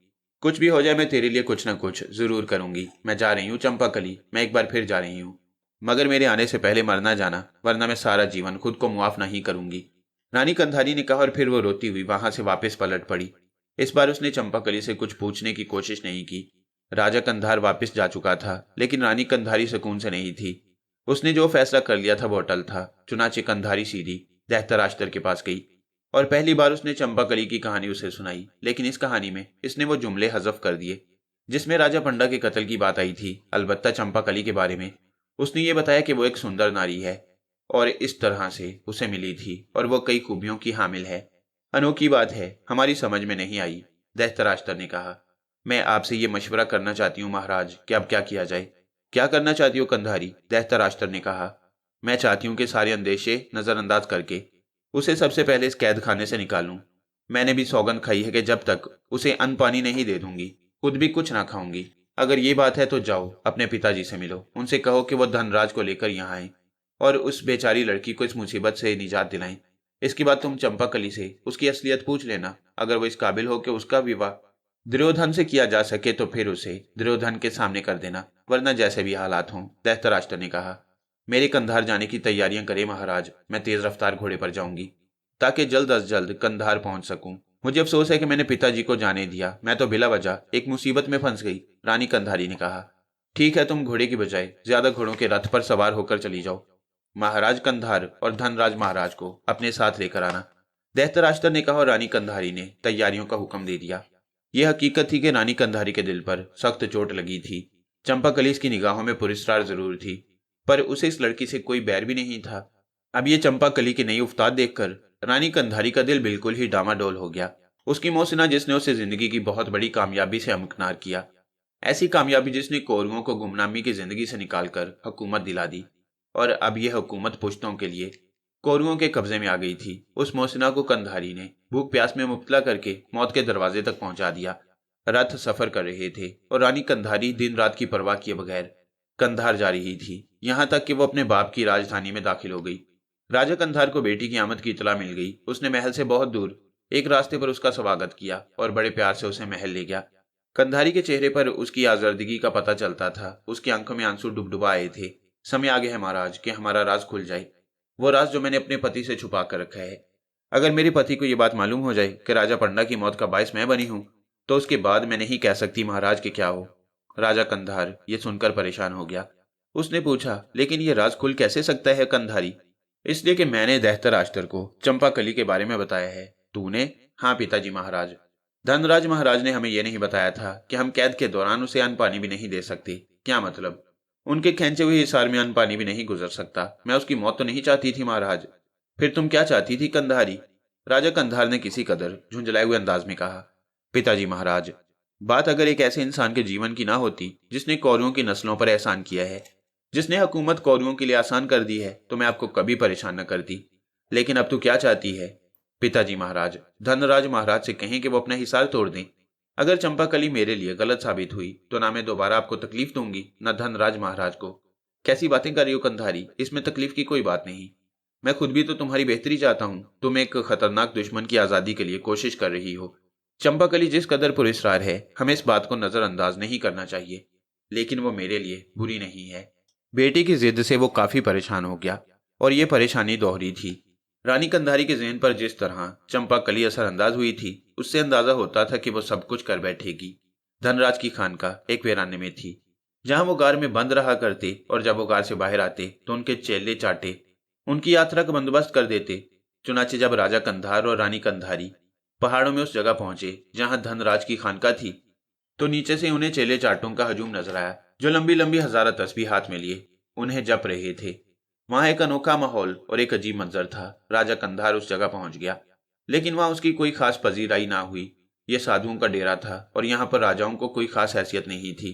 कुछ भी हो जाए मैं तेरे लिए कुछ न कुछ जरूर करूंगी। मैं जा रही हूँ चंपाकली, मैं एक बार फिर जा रही हूँ, मगर मेरे आने से पहले मर ना जाना, वरना मैं सारा जीवन खुद को मुआफ नहीं करूंगी। रानी कंधारी ने कहा और फिर वो रोती हुई वहां से वापस पलट पड़ी। इस बार उसने चंपाकली से कुछ पूछने की कोशिश नहीं की। राजा कंधार वापस जा चुका था, लेकिन रानी कंधारी सुकून से नहीं थी। उसने जो फैसला कर लिया था वो अटल था। चुनाचे कंधारी सीधी दहतराश्तर के पास गई और पहली बार उसने चंपाकली की कहानी उसे सुनाई। लेकिन इस कहानी में इसने वो जुमले हजफ कर दिए जिसमें राजा पंडा के कत्ल की बात आई थी। अलबत्ता चंपाकली के बारे में उसने ये बताया कि वो एक सुंदर नारी है और इस तरह से उसे मिली थी और वो कई खूबियों की हामिल है। अनोखी बात है, हमारी समझ में नहीं आई। दहतराश्तर ने कहा। मैं आपसे ये मशवरा करना चाहती हूँ महाराज कि अब क्या किया जाए। क्या करना चाहती हो कंधारी? दहतराश्तर ने कहा। मैं चाहती हूँ कि सारे अंदेशे नज़रअंदाज करके उसे सबसे पहले इस कैद खाने से निकालूं। मैंने भी सौगंध खाई है कि जब तक उसे अन्न पानी नहीं दे दूंगी, खुद भी कुछ ना खाऊंगी। अगर ये बात है तो जाओ अपने पिताजी से मिलो, उनसे कहो कि वो धनराज को लेकर यहाँ आए और उस बेचारी लड़की को इस मुसीबत से निजात दिलाएं। इसके बाद तुम चंपाकली से उसकी असलियत पूछ लेना। अगर वो इस काबिल हो कि उसका विवाह दुर्योधन से किया जा सके तो फिर उसे दुर्योधन के सामने कर देना, वरना जैसे भी हालात हों। दैत्यराष्ट्र ने कहा, मेरे कंधार जाने की तैयारियां करें महाराज। मैं तेज रफ्तार घोड़े पर जाऊंगी ताकि जल्द अज जल्द कंधार पहुंच सकूं। मुझे अफसोस है कि मैंने पिताजी को जाने दिया। मैं तो बिला वजह एक मुसीबत में फंस गई। रानी कंधारी ने कहा, ठीक है, तुम घोड़े की बजाय ज्यादा घोड़ों के रथ पर सवार होकर चली जाओ। महाराज कंधार और धनराज महाराज को अपने साथ लेकर आना, दैत्यराष्ट्र ने कहा। और रानी कंधारी ने तैयारियों का हुक्म दे दिया। यह हकीकत थी कि रानी कंधारी के दिल पर सख्त चोट लगी थी। चंपाकली की निगाहों में पुरस्कार जरूर थी, पर उसे इस लड़की से कोई बैर भी नहीं था। अब ये चंपाकली की नई उफ्ताद देखकर रानी कंधारी का दिल बिल्कुल ही डामाडोल हो गया। उसकी मोहसिना जिसने उसे जिंदगी की बहुत बड़ी कामयाबी से हमकिनार किया, ऐसी कामयाबी जिसने कौरवों को गुमनामी की जिंदगी से निकालकर हुकूमत दिला दी, और अब यह हुकूमत पुश्तों के लिए कौरवों के कब्जे में आ गई थी। उस मोहसिना को कंधारी ने भूख प्यास में मुब्तला करके मौत के दरवाजे तक पहुंचा दिया। रथ सफर कर रहे थे और रानी कंधारी दिन रात की परवाह किए बगैर कंधार जा रही थी, यहां तक कि वो अपने बाप की राजधानी में दाखिल हो गई। राजा कंधार को बेटी की आमद की इतला मिल गई। उसने महल से बहुत दूर एक रास्ते पर उसका स्वागत किया और बड़े प्यार से उसे महल ले गया। कंधारी के चेहरे पर उसकी आजर्दगी का पता चलता था। उसकी आंखों में आंसू डुबडुबा आए थे। समय आ गया है महाराज कि हमारा राज खुल जाए, वो राज जो मैंने अपने पति से छुपा कर रखा है। अगर मेरे पति को यह बात मालूम हो जाए कि राजा पंडा की मौत का बायस मैं बनी हूं, तो उसके बाद मैं नहीं कह सकती महाराज के क्या हो। राजा कंधार ये सुनकर परेशान हो गया। उसने पूछा, लेकिन ये राज खुल कैसे सकता है कंधारी? इसलिए कि मैंने दैत्यराष्ट्र को चंपाकली के बारे में बताया है। तूने? हाँ पिताजी महाराज। धनराज महाराज ने हमें यह नहीं बताया था कि हम कैद के दौरान उसे अन्न पानी भी नहीं दे सकते। क्या मतलब? उनके खींचे हुए हिसार में अन्न पानी भी नहीं गुजर सकता। मैं उसकी मौत तो नहीं चाहती थी महाराज। फिर तुम क्या चाहती थी कंधारी? राजा कंधार ने किसी कदर झुंझलाए हुए अंदाज में कहा, पिताजी महाराज, बात अगर एक ऐसे इंसान के जीवन की ना होती जिसने कौरवों की नस्लों पर एहसान किया है, जिसने हुकूमत कौरवों के लिए आसान कर दी है, तो मैं आपको कभी परेशान न करती। लेकिन अब तू क्या चाहती है? पिताजी महाराज, धनराज महाराज से कहें कि वो अपना हिसार तोड़ दें। अगर चंपाकली मेरे लिए गलत साबित हुई तो ना मैं दोबारा आपको तकलीफ दूंगी, न धनराज महाराज को। कैसी बातें कर रही हो कंधारी? इसमें तकलीफ की कोई बात नहीं। मैं खुद भी तो तुम्हारी बेहतरी चाहता हूँ। तुम एक खतरनाक दुश्मन की आजादी के लिए कोशिश कर रही हो। चंपाकली जिस कदर पुरस्कार है, हमें इस बात को नजरअंदाज नहीं करना चाहिए। लेकिन वो मेरे लिए बुरी नहीं है। बेटी की जिद से वो काफी परेशान हो गया, और ये परेशानी दोहरी थी। रानी कंधारी के ज़हन पर जिस तरह चंपाकली असरअंदाज हुई थी, उससे अंदाजा होता था कि वो सब कुछ कर बैठेगी। धनराज की खानका एक वीराने में थी, जहां वो गार में बंद रहा करते, और जब वो गार से बाहर आते तो उनके चेले चाटे उनकी यात्रा का बंदोबस्त कर देते। चुनाचे जब राजा कंधार और रानी कंधारी पहाड़ों में उस जगह पहुंचे जहां धनराज की खानका थी, तो नीचे से उन्हें चेले चाटों का हजूम नजर आया, जो लंबी लंबी हजारा तस्बीह हाथ में लिए उन्हें जप रहे थे। वहां एक अनोखा माहौल और एक अजीब मंजर था। राजा कंधार उस जगह पहुंच गया, लेकिन वहां उसकी कोई खास पजीराई ना हुई। यह साधुओं का डेरा था और यहाँ पर राजाओं को कोई खास हैसियत नहीं थी।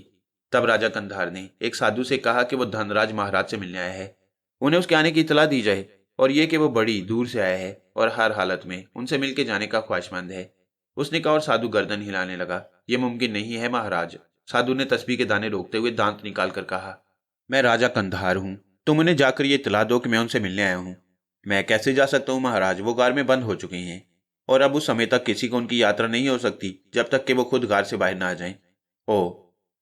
तब राजा कंधार ने एक साधु से कहा कि वो धनराज महाराज से मिलने आया है, उन्हें उसके आने की इतला दी जाए, और ये कि वो बड़ी दूर से आया है और हर हालत में उनसे मिलकर जाने का ख्वाहिशमंद है। उसने कहा, और साधु गर्दन हिलाने लगा। यह मुमकिन नहीं है महाराज। साधु ने तस्बीह के दाने रोकते हुए दांत निकाल कर कहा, मैं राजा कंधार हूँ। तुम उन्हें जाकर ये इतला दो कि मैं उनसे मिलने आया हूँ। मैं कैसे जा सकता हूँ महाराज? वो गार में बंद हो चुके हैं, और अब उस समय तक किसी को उनकी यात्रा नहीं हो सकती जब तक कि वो खुद गार से बाहर ना आ जाएं। ओ,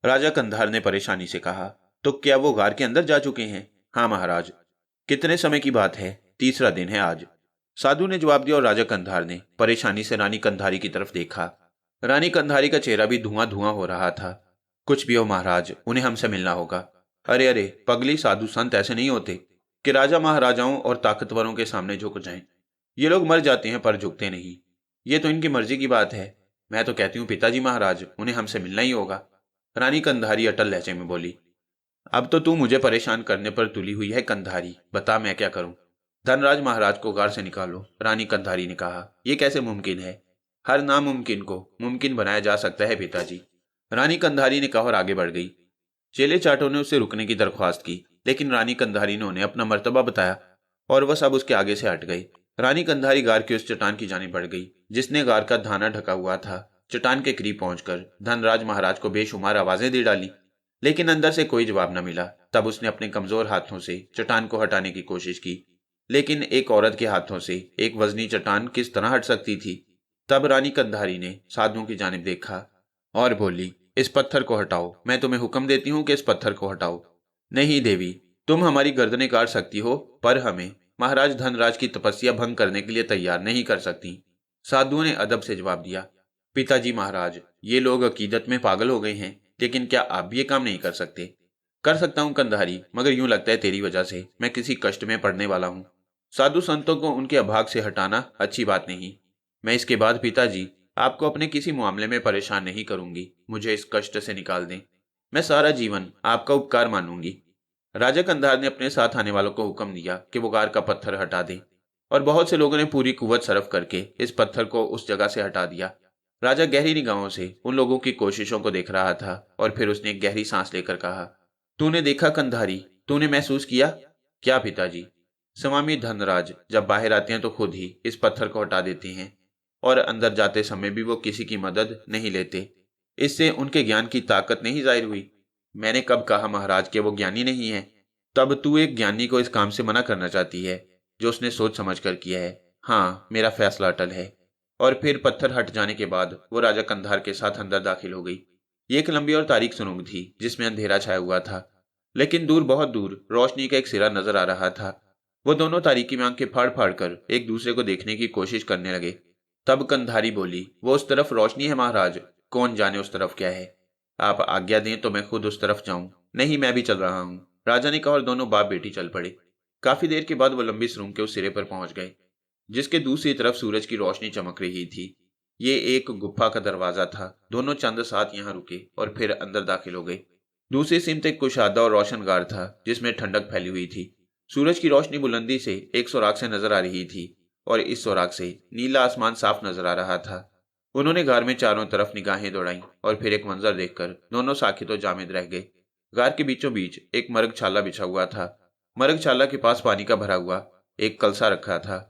राजा कंधार ने परेशानी से कहा, तो क्या वो गार के अंदर जा चुके हैं? हाँ महाराज। कितने समय की बात है? तीसरा दिन है आज, साधु ने जवाब दिया। और राजा कंधार ने परेशानी से रानी कंधारी की तरफ देखा। रानी कंधारी का चेहरा भी धुआं धुआं हो रहा था। कुछ भी हो महाराज, उन्हें हमसे मिलना होगा। अरे अरे पगली, साधु संत ऐसे नहीं होते कि राजा महाराजाओं और ताकतवरों के सामने झुक जाएं। ये लोग मर जाते हैं पर झुकते नहीं। ये तो इनकी मर्जी की बात है। मैं तो कहती हूँ पिताजी महाराज, उन्हें हमसे मिलना ही होगा। रानी कंधारी अटल लहजे में बोली, अब तो तू मुझे परेशान करने पर तुली हुई है कंधारी, बता मैं क्या करूं? धनराज महाराज को गार से निकालो, रानी कंधारी ने कहा। यह कैसे मुमकिन है? हर नामुमकिन को मुमकिन बनाया जा सकता है पिताजी, रानी कंधारी ने कहा और आगे बढ़ गई। चेले चाटों ने उससे रुकने की दरख्वास्त की, लेकिन रानी कंधारी ने उन्हें अपना मर्तबा बताया और वह सब उसके आगे से हट गए। रानी कंधारी गार की उस चट्टान की जानिब बढ़ गई जिसने गार का धाना ढका हुआ था। चट्टान के करीब पहुंचकर धनराज महाराज को बेशुमार आवाजें दे डाली, लेकिन अंदर से कोई जवाब न मिला। तब उसने अपने कमजोर हाथों से चट्टान को हटाने की कोशिश की, लेकिन एक औरत के हाथों से एक वजनी चट्टान किस तरह हट सकती थी। तब रानी कंधारी ने साधुओं की जानिब देखा और बोली, इस पत्थर को हटाओ, मैं तुम्हें हुक्म देती हूँ कि इस पत्थर को हटाओ। नहीं देवी, तुम हमारी गर्दनें काट सकती हो, पर हमें महाराज धनराज की तपस्या भंग करने के लिए तैयार नहीं कर सकती। साधुओं ने अदब से जवाब दिया, पिताजी महाराज, ये लोग अकीदत में पागल हो गए हैं, लेकिन क्या आप भी ये काम नहीं कर सकते? कर सकता हूँ कंधारी, मगर यूं लगता है तेरी वजह से मैं किसी कष्ट में पड़ने वाला हूँ। साधु संतों को उनके अभाग से हटाना अच्छी बात नहीं। मैं इसके बाद पिताजी आपको अपने किसी मामले में परेशान नहीं करूंगी। मुझे इस कष्ट से निकाल दें, मैं सारा जीवन आपका उपकार मानूंगी। राजा कंधार ने अपने साथ आने वालों को हुक्म दिया कि वो गार का पत्थर हटा दें, और बहुत से लोगों ने पूरी कुव्वत सरफ करके इस पत्थर को उस जगह से हटा दिया। राजा गहरी निगाहों से उन लोगों की कोशिशों को देख रहा था और फिर उसने एक गहरी सांस लेकर कहा, तूने देखा कंधारी, तूने महसूस किया? क्या पिताजी? स्वामी धनराज जब बाहर आते हैं तो खुद ही इस पत्थर को हटा देते हैं, और अंदर जाते समय भी वो किसी की मदद नहीं लेते। इससे उनके ज्ञान की ताकत नहीं जाहिर हुई। मैंने कब कहा महाराज कि वो ज्ञानी नहीं है? तब तू एक ज्ञानी को इस काम से मना करना चाहती है जो उसने सोच समझ कर किया है। हाँ, मेरा फैसला अटल है। और फिर पत्थर हट जाने के बाद वो राजा कंधार के साथ अंदर दाखिल हो गई। ये एक लंबी और तारीक सुरंग थी जिसमें अंधेरा छाया हुआ था, लेकिन दूर, बहुत दूर रोशनी का एक सिरा नजर आ रहा था। वो दोनों तारीकी में आंखें फाड़ फाड़ कर एक दूसरे को देखने की कोशिश करने लगे। तब कंधारी बोली, वो उस तरफ रोशनी है महाराज, कौन जाने उस तरफ क्या है। आप आज्ञा दें तो मैं खुद उस तरफ जाऊं। नहीं, मैं भी चल रहा हूं, राजा ने कहा, और दोनों बाप बेटी चल पड़े। काफी देर के बाद वो लंबी सुरंग के उस सिरे पर पहुंच गए जिसके दूसरी तरफ सूरज की रोशनी चमक रही थी। ये एक गुफा का दरवाजा था। दोनों चंद साथ यहाँ रुके और फिर अंदर दाखिल हो गए। दूसरी सिमत एक कुशादा और रोशन गार था जिसमें ठंडक फैली हुई थी। सूरज की रोशनी बुलंदी से एक सुराग से नजर आ रही थी और इस सुराग से नीला आसमान साफ नजर आ रहा था। उन्होंने गार में चारों तरफ निगाहें दौड़ाई और फिर एक मंजर देखकर दोनों साकित और जामिद रह गए। गार के बीचों बीच एक मरगछाला बिछा हुआ था। मरगछाला के पास पानी का भरा हुआ एक कलसा रखा था।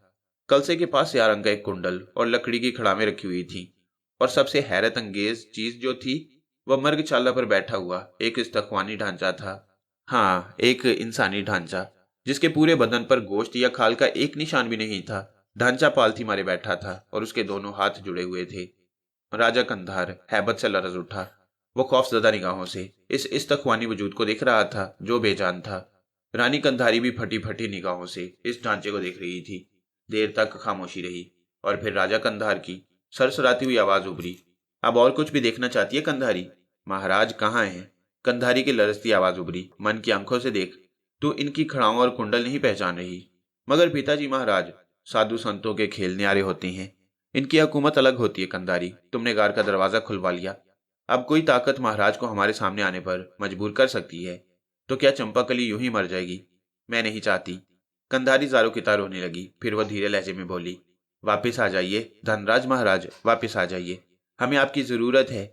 कलसे के पास सियाह रंग का एक कुंडल और लकड़ी की खड़ामें रखी हुई थी, और सबसे हैरत अंगेज चीज जो थी वह मरगछाला पर बैठा हुआ एक इस्तख्वानी ढांचा था। हाँ, एक इंसानी ढांचा जिसके पूरे बदन पर गोश्त या खाल का एक निशान भी नहीं था। ढांचा पालथी मारे बैठा था और उसके दोनों हाथ जुड़े हुए थे। राजा कंधार हैबत से लरज उठा। वो खौफजदा निगाहों से इस इस्तख्वानी वजूद को देख रहा था जो बेजान था। रानी कंधारी भी फटी फटी निगाहों से इस ढांचे को देख रही थी। देर तक खामोशी रही और फिर राजा कंधार की सरसराती हुई आवाज उभरी, अब और कुछ भी देखना चाहती है कंधारी? महाराज कहाँ हैं? कंधारी की लरजती आवाज उभरी, मन की आंखों से देख, तू इनकी खड़ाओं और कुंडल नहीं पहचान रही। मगर पिताजी महाराज, साधु संतों के खेल न्यारे होते हैं, इनकी हुकूमत अलग होती है। कंधारी, तुमने गार का दरवाजा खुलवा लिया, अब कोई ताकत महाराज को हमारे सामने आने पर मजबूर कर सकती है। तो क्या चंपाकली यूं ही मर जाएगी? मैं नहीं चाहती। कंधारी जारो की तार रोने लगी। फिर वह धीरे लहजे में बोली, वापिस आ जाइए धनराज महाराज, वापिस आ जाइए, हमें आपकी जरूरत है।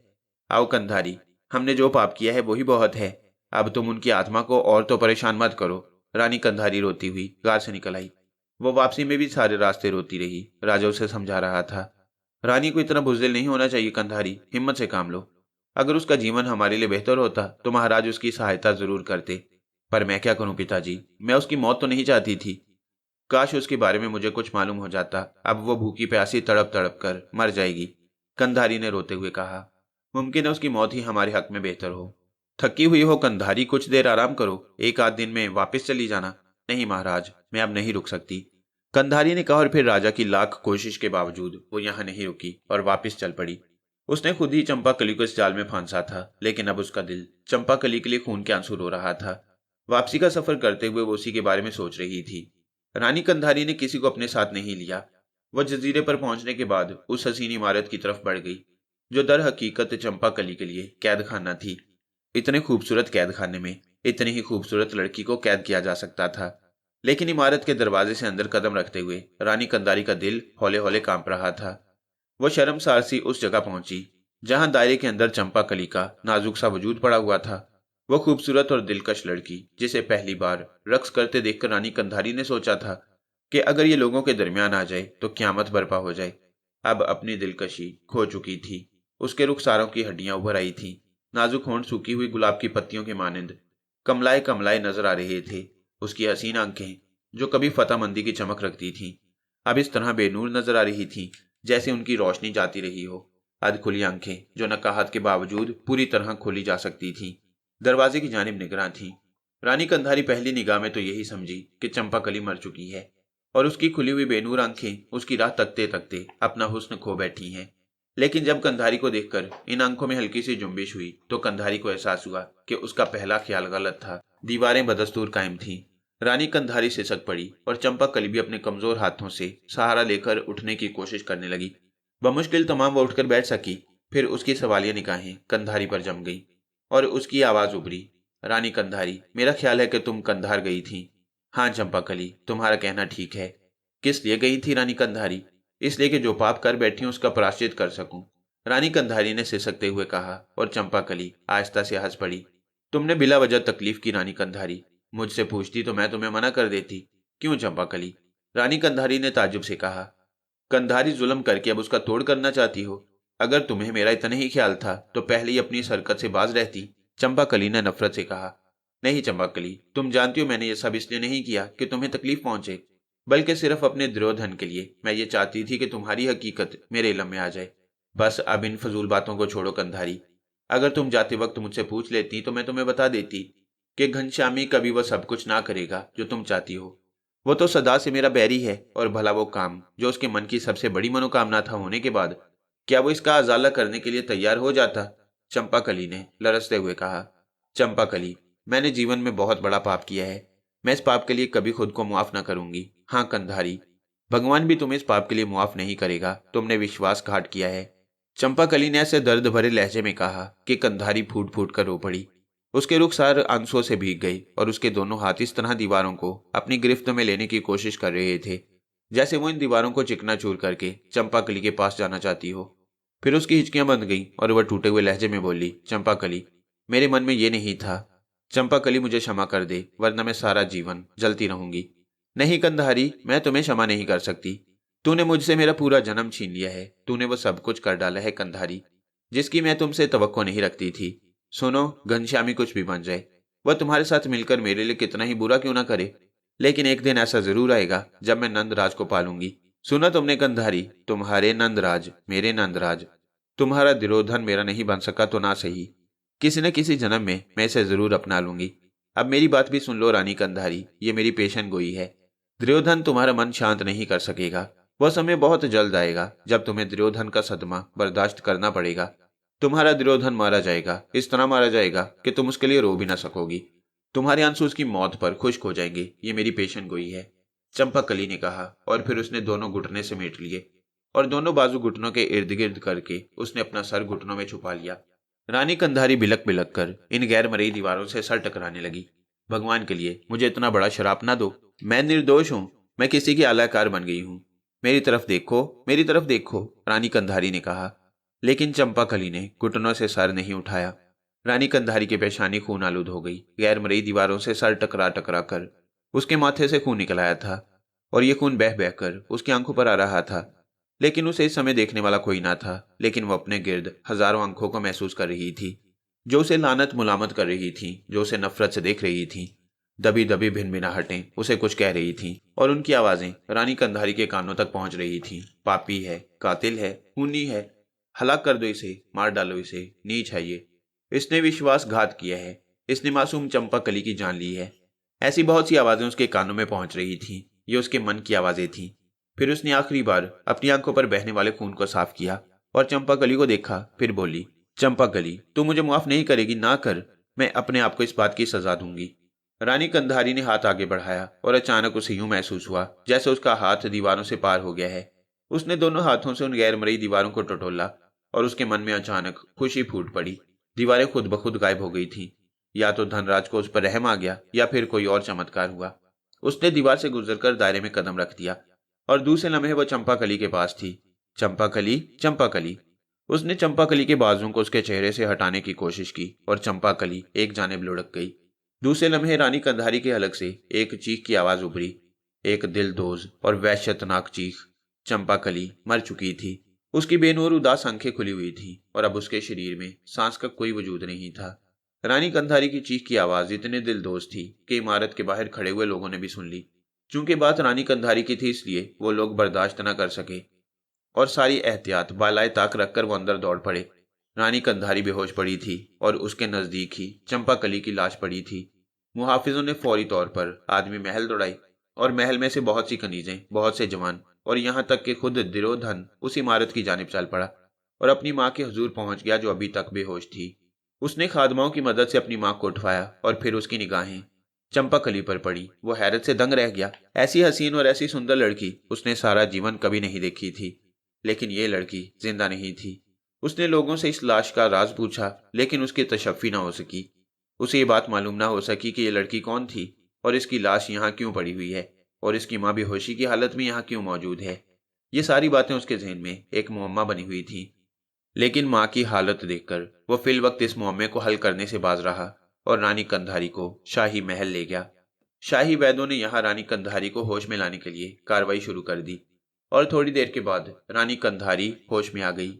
आओ कंधारी, हमने जो पाप किया है वही बहुत है। अब तुम उनकी आत्मा को और तो परेशान मत करो। रानी कंधारी रोती हुई गार से निकल आई। वो वापसी में भी सारे रास्ते रोती रही। राजा उसे समझा रहा था, रानी को इतना बुज़दिल नहीं होना चाहिए कंधारी, हिम्मत से काम लो। अगर उसका जीवन हमारे लिए बेहतर होता तो महाराज उसकी सहायता जरूर करते। पर मैं क्या करूं पिताजी, मैं उसकी मौत तो नहीं चाहती थी। काश उसके बारे में मुझे कुछ मालूम हो जाता। अब वो भूखी प्यासी तड़प तड़प कर मर जाएगी। कंधारी ने रोते हुए कहा, मुमकिन है उसकी मौत ही हमारे हक में बेहतर हो। थकी हुई हो कंधारी, कुछ देर आराम करो, एक आध दिन में वापस चली जाना। नहीं महाराज, मैं अब नहीं रुक सकती, कंधारी ने कहा, और फिर राजा की लाख कोशिश के बावजूद वो यहाँ नहीं रुकी और वापस चल पड़ी। उसने खुद ही चंपाकली को इस जाल में फांसा था, लेकिन अब उसका दिल चंपाकली के लिए खून के आंसू रो रहा था। वापसी का सफर करते हुए वो उसी के बारे में सोच रही थी। रानी कंधारी ने किसी को अपने साथ नहीं लिया। वह जजीरे पर पहुंचने के बाद उस हसीन इमारत की तरफ बढ़ गई जो दर हकीकत चंपाकली के लिए कैद खाना थी। इतने खूबसूरत कैद खाने में इतनी ही खूबसूरत लड़की को कैद किया जा सकता था, लेकिन इमारत के दरवाजे से अंदर कदम रखते हुए रानी कंधारी का दिल हौले हौले कांप रहा था। वह शर्मसार सी उस जगह पहुंची जहां दायरे के अंदर चंपाकली का नाजुक सा वजूद पड़ा हुआ था। वो खूबसूरत और दिलकश लड़की जिसे पहली बार रक्स करते देखकर रानी कंधारी ने सोचा था कि अगर ये लोगों के दरमियान आ जाए तो क़यामत बर्पा हो जाए, अब अपनी दिलकशी खो चुकी थी। उसके रुखसारों की हड्डियां उभर आई थीं, नाजुक होंठ सूखी हुई गुलाब की पत्तियों के मानिंद कमलाए कमलाए नजर आ रहे थे। उसकी हसीन आंखें जो कभी फतेहमंदी की चमक रखती थीं, अब इस तरह बेनूर नजर आ रही थीं जैसे उनकी रोशनी जाती रही हो। अध खुली आंखें जो नकाहत के बावजूद पूरी तरह खोली जा सकती थीं, दरवाजे की जानिब निगरां थीं। रानी कंधारी पहली निगाह में तो यही समझी कि चंपाकली मर चुकी है और उसकी खुली हुई बेनूर आंखें उसकी राह तकते तकते अपना हुस्न खो बैठी हैं। लेकिन जब कंधारी को देखकर इन आंखों में हल्की सी जुम्बिश हुई तो कंधारी को एहसास हुआ कि उसका पहला ख्याल गलत था। दीवारें बदस्तूर कायम थीं। रानी कंधारी सिसक पड़ी और चंपाकली भी अपने कमजोर हाथों से सहारा लेकर उठने की कोशिश करने लगी। बमुश्किल तमाम वो उठकर बैठ सकी। फिर उसकी सवालिया निगाहें कंधारी पर जम गई और उसकी आवाज उभरी, रानी कंधारी, मेरा ख्याल है कि तुम कंधार गई थी। हाँ चंपाकली, तुम्हारा कहना ठीक है। किस लिए गई थी रानी कंधारी? इसलिए कि जो पाप कर बैठी हूं उसका प्रायश्चित कर सकूं। रानी कंधारी ने सिसकते हुए कहा और चंपाकली आहिस्ता से हंस पड़ी। तुमने बिला वजह तकलीफ की रानी कंधारी। मुझसे पूछती तो मैं तुम्हें मना कर देती। क्यों चंपाकली? रानी कंधारी ने ताज्जुब से कहा। कंधारी जुल्म करके अब उसका तोड़ करना चाहती हो? अगर तुम्हें मेरा इतना ही ख्याल था तो पहले ही अपनी इस हरकत से बाज रहती। चंपाकली ने नफरत से कहा। नहीं चंपाकली, तुम जानती हो मैंने ये सब इसलिए नहीं किया कि तुम्हें तकलीफ पहुंचे, बल्कि सिर्फ अपने दुर्योधन के लिए। मैं ये चाहती थी कि तुम्हारी हकीकत मेरे इल्म में आ जाए। बस अब इन फजूल बातों को छोड़ो कंधारी। अगर तुम जाते वक्त मुझसे पूछ लेती तो मैं तुम्हें बता देती कि घनश्यामी कभी वह सब कुछ ना करेगा जो तुम चाहती हो। वो तो सदा से मेरा बैरी है और भला वो काम जो उसके मन की सबसे बड़ी मनोकामना था होने के बाद क्या वो इसका अजाला करने के लिए तैयार हो जाता? चंपाकली ने लरसते हुए कहा। चंपाकली, मैंने जीवन में बहुत बड़ा पाप किया है। मैं इस पाप के लिए कभी खुद को मुआफ ना करूंगी। हाँ कंधारी, भगवान भी तुम्हें इस पाप के लिए मुआफ नहीं करेगा। तुमने विश्वासघात किया है। चंपाकली ने ऐसे दर्द भरे लहजे में कहा कि कंधारी फूट फूट कर रो पड़ी। उसके रुखसार आंसुओं से भीग गई और उसके दोनों हाथ इस तरह दीवारों को अपनी गिरफ्त में लेने की कोशिश कर रहे थे जैसे वो इन दीवारों को चिकनाचूर करके चंपाकली के पास जाना चाहती हो। फिर उसकी हिचकियां बंद गईं और वह टूटे हुए लहजे में बोली, चंपाकली, मेरे मन में ये नहीं था। चंपाकली, मुझे क्षमा कर दे वरना मैं सारा जीवन जलती रहूंगी। नहीं कंधारी, मैं तुम्हें क्षमा नहीं कर सकती। तूने मुझसे मेरा पूरा जन्म छीन लिया है। तूने वो सब कुछ कर डाला है कंधारी जिसकी मैं तुमसे तवक्को नहीं रखती थी। सुनो, घनश्यामी कुछ भी बन जाए, वह तुम्हारे साथ मिलकर मेरे लिए कितना ही बुरा क्यों ना करे, लेकिन एक दिन ऐसा जरूर आएगा जब मैं नंदराज को पालूंगी। सुना तुमने कंधारी, तुम्हारे नंदराज मेरे नंदराज। तुम्हारा दुर्योधन मेरा नहीं बन सका तो ना सही, किसी न किसी जन्म में मैं इसे जरूर अपना लूंगी। अब मेरी बात भी सुन लो रानी कंधारी, ये मेरी पेशन गोई है। दुर्योधन तुम्हारा मन शांत नहीं कर सकेगा। वह समय बहुत जल्द आएगा जब तुम्हें दुर्योधन का सदमा बर्दाश्त करना पड़ेगा। तुम्हारा दुर्योधन मारा जाएगा, इस तरह मारा जाएगा कि तुम उसके लिए रो भी ना सकोगी। तुम्हारे आंसू उसकी मौत पर खुश्क हो जाएंगे। ये मेरी पेशन गोई है। चंपाकली ने कहा और फिर उसने दोनों घुटने समेट लिए और दोनों बाजू घुटनों के इर्द गिर्द करके उसने अपना सर घुटनों में छुपा लिया। रानी कंधारी बिलक बिलक कर इन गैर मरई दीवारों से सर टकराने लगी। भगवान के लिए मुझे इतना बड़ा शराप ना दो। मैं निर्दोष हूं। मैं किसी की आलाकार बन गई हूं। मेरी तरफ देखो, मेरी तरफ देखो, रानी कंधारी ने कहा। लेकिन चंपाकली ने घुटनों से सर नहीं उठाया। रानी कंधारी की पेशानी खून आलूद हो गई। गैर मरई दीवारों से सर टकरा टकरा कर उसके माथे से खून निकल आया था और यह खून बह बहकर उसकी आंखों पर आ रहा था। लेकिन उसे इस समय देखने वाला कोई ना था। लेकिन वह अपने गिर्द हजारों आंखों को महसूस कर रही थी जो उसे लानत मुलामत कर रही थी, जो उसे नफरत से देख रही थी। दबी दबी भिनभिनाहटें उसे कुछ कह रही थीं और उनकी आवाजें रानी कंधारी के कानों तक पहुंच रही थीं। पापी है, कातिल है, खूनी है, हलाक कर दो इसे, मार डालो इसे, नीच है ये, इसने विश्वासघात किया है, इसने मासूम चंपाकली की जान ली है। ऐसी बहुत सी आवाजें उसके कानों में पहुंच रही थीं। ये उसके मन की आवाजें थीं। फिर उसने आखिरी बार अपनी आंखों पर बहने वाले खून को साफ किया और चंपाकली को देखा। फिर बोली, चंपाकली, तू मुझे माफ नहीं करेगी? ना कर। मैं अपने आप को इस बात की सजा दूंगी। रानी कंधारी ने हाथ आगे बढ़ाया और अचानक उसे यूं महसूस हुआ जैसे उसका हाथ दीवारों से पार हो गया है। उसने दोनों हाथों से उन गैर मरई दीवारों को टटोला और उसके मन में अचानक खुशी फूट पड़ी। दीवारें खुद ब खुद गायब हो गई थीं। या तो धनराज को उस पर रहम आ गया या फिर कोई और चमत्कार हुआ। उसने दीवार से गुजरकर दायरे में कदम रख दिया और दूसरे लम्हे वह चंपाकली के पास थी। चंपाकली, चंपाकली, उसने चंपाकली के बाजुओं को उसके चेहरे से हटाने की कोशिश की और चंपाकली एक जानिब लुढ़क गई। दूसरे लम्हे रानी कंधारी के हलक से एक चीख की आवाज उभरी, एक दिलदोज और वहशतनाक चीख। चंपाकली मर चुकी थी। उसकी बेनूर उदास आंखें खुली हुई थी और अब उसके शरीर में सांस का कोई वजूद नहीं था। रानी कंधारी की चीख की आवाज इतने दिलदोज थी कि इमारत के बाहर खड़े हुए लोगों ने भी सुन ली। चूंकि बात रानी कंधारी की थी इसलिए वो लोग बर्दाश्त न कर सके और सारी एहतियात बालाए ताक रखकर वो अंदर दौड़ पड़े। रानी कंधारी बेहोश पड़ी थी और उसके नजदीक ही चंपाकली की लाश पड़ी थी। मुहाफिजों ने फौरी तौर पर आदमी महल दौड़ाई और महल में से बहुत सी कनीजें, बहुत से जवान और यहाँ तक कि खुद दिरोधन उस इमारत की जानिब चल पड़ा और अपनी माँ के हुजूर पहुंच गया जो अभी तक बेहोश थी। उसने खादमाओं की मदद से अपनी माँ को उठवाया और फिर उसकी निगाहें चंपाकली पर पड़ी। वो हैरत से दंग रह गया। ऐसी हसीन और ऐसी सुंदर लड़की उसने सारा जीवन कभी नहीं देखी थी, लेकिन ये लड़की जिंदा नहीं थी। उसने लोगों से इस लाश का राज पूछा, लेकिन उसकी तशफ़ी ना हो सकी। उसे ये बात मालूम ना हो सकी कि ये लड़की कौन थी और इसकी लाश यहाँ क्यों पड़ी हुई है और इसकी माँ बेहोशी की हालत में यहाँ क्यों मौजूद है। ये सारी बातें उसके जहन में एक मुअम्मा बनी हुई थी, लेकिन माँ की हालत देखकर वो फिल वक्त इस मुअम्मे को हल करने से बाज रहा और रानी कंधारी को शाही महल ले गया। शाही वैद्यों ने यहाँ रानी कंधारी को होश में लाने के लिए कार्रवाई शुरू कर दी और थोड़ी देर के बाद रानी कंधारी होश में आ गई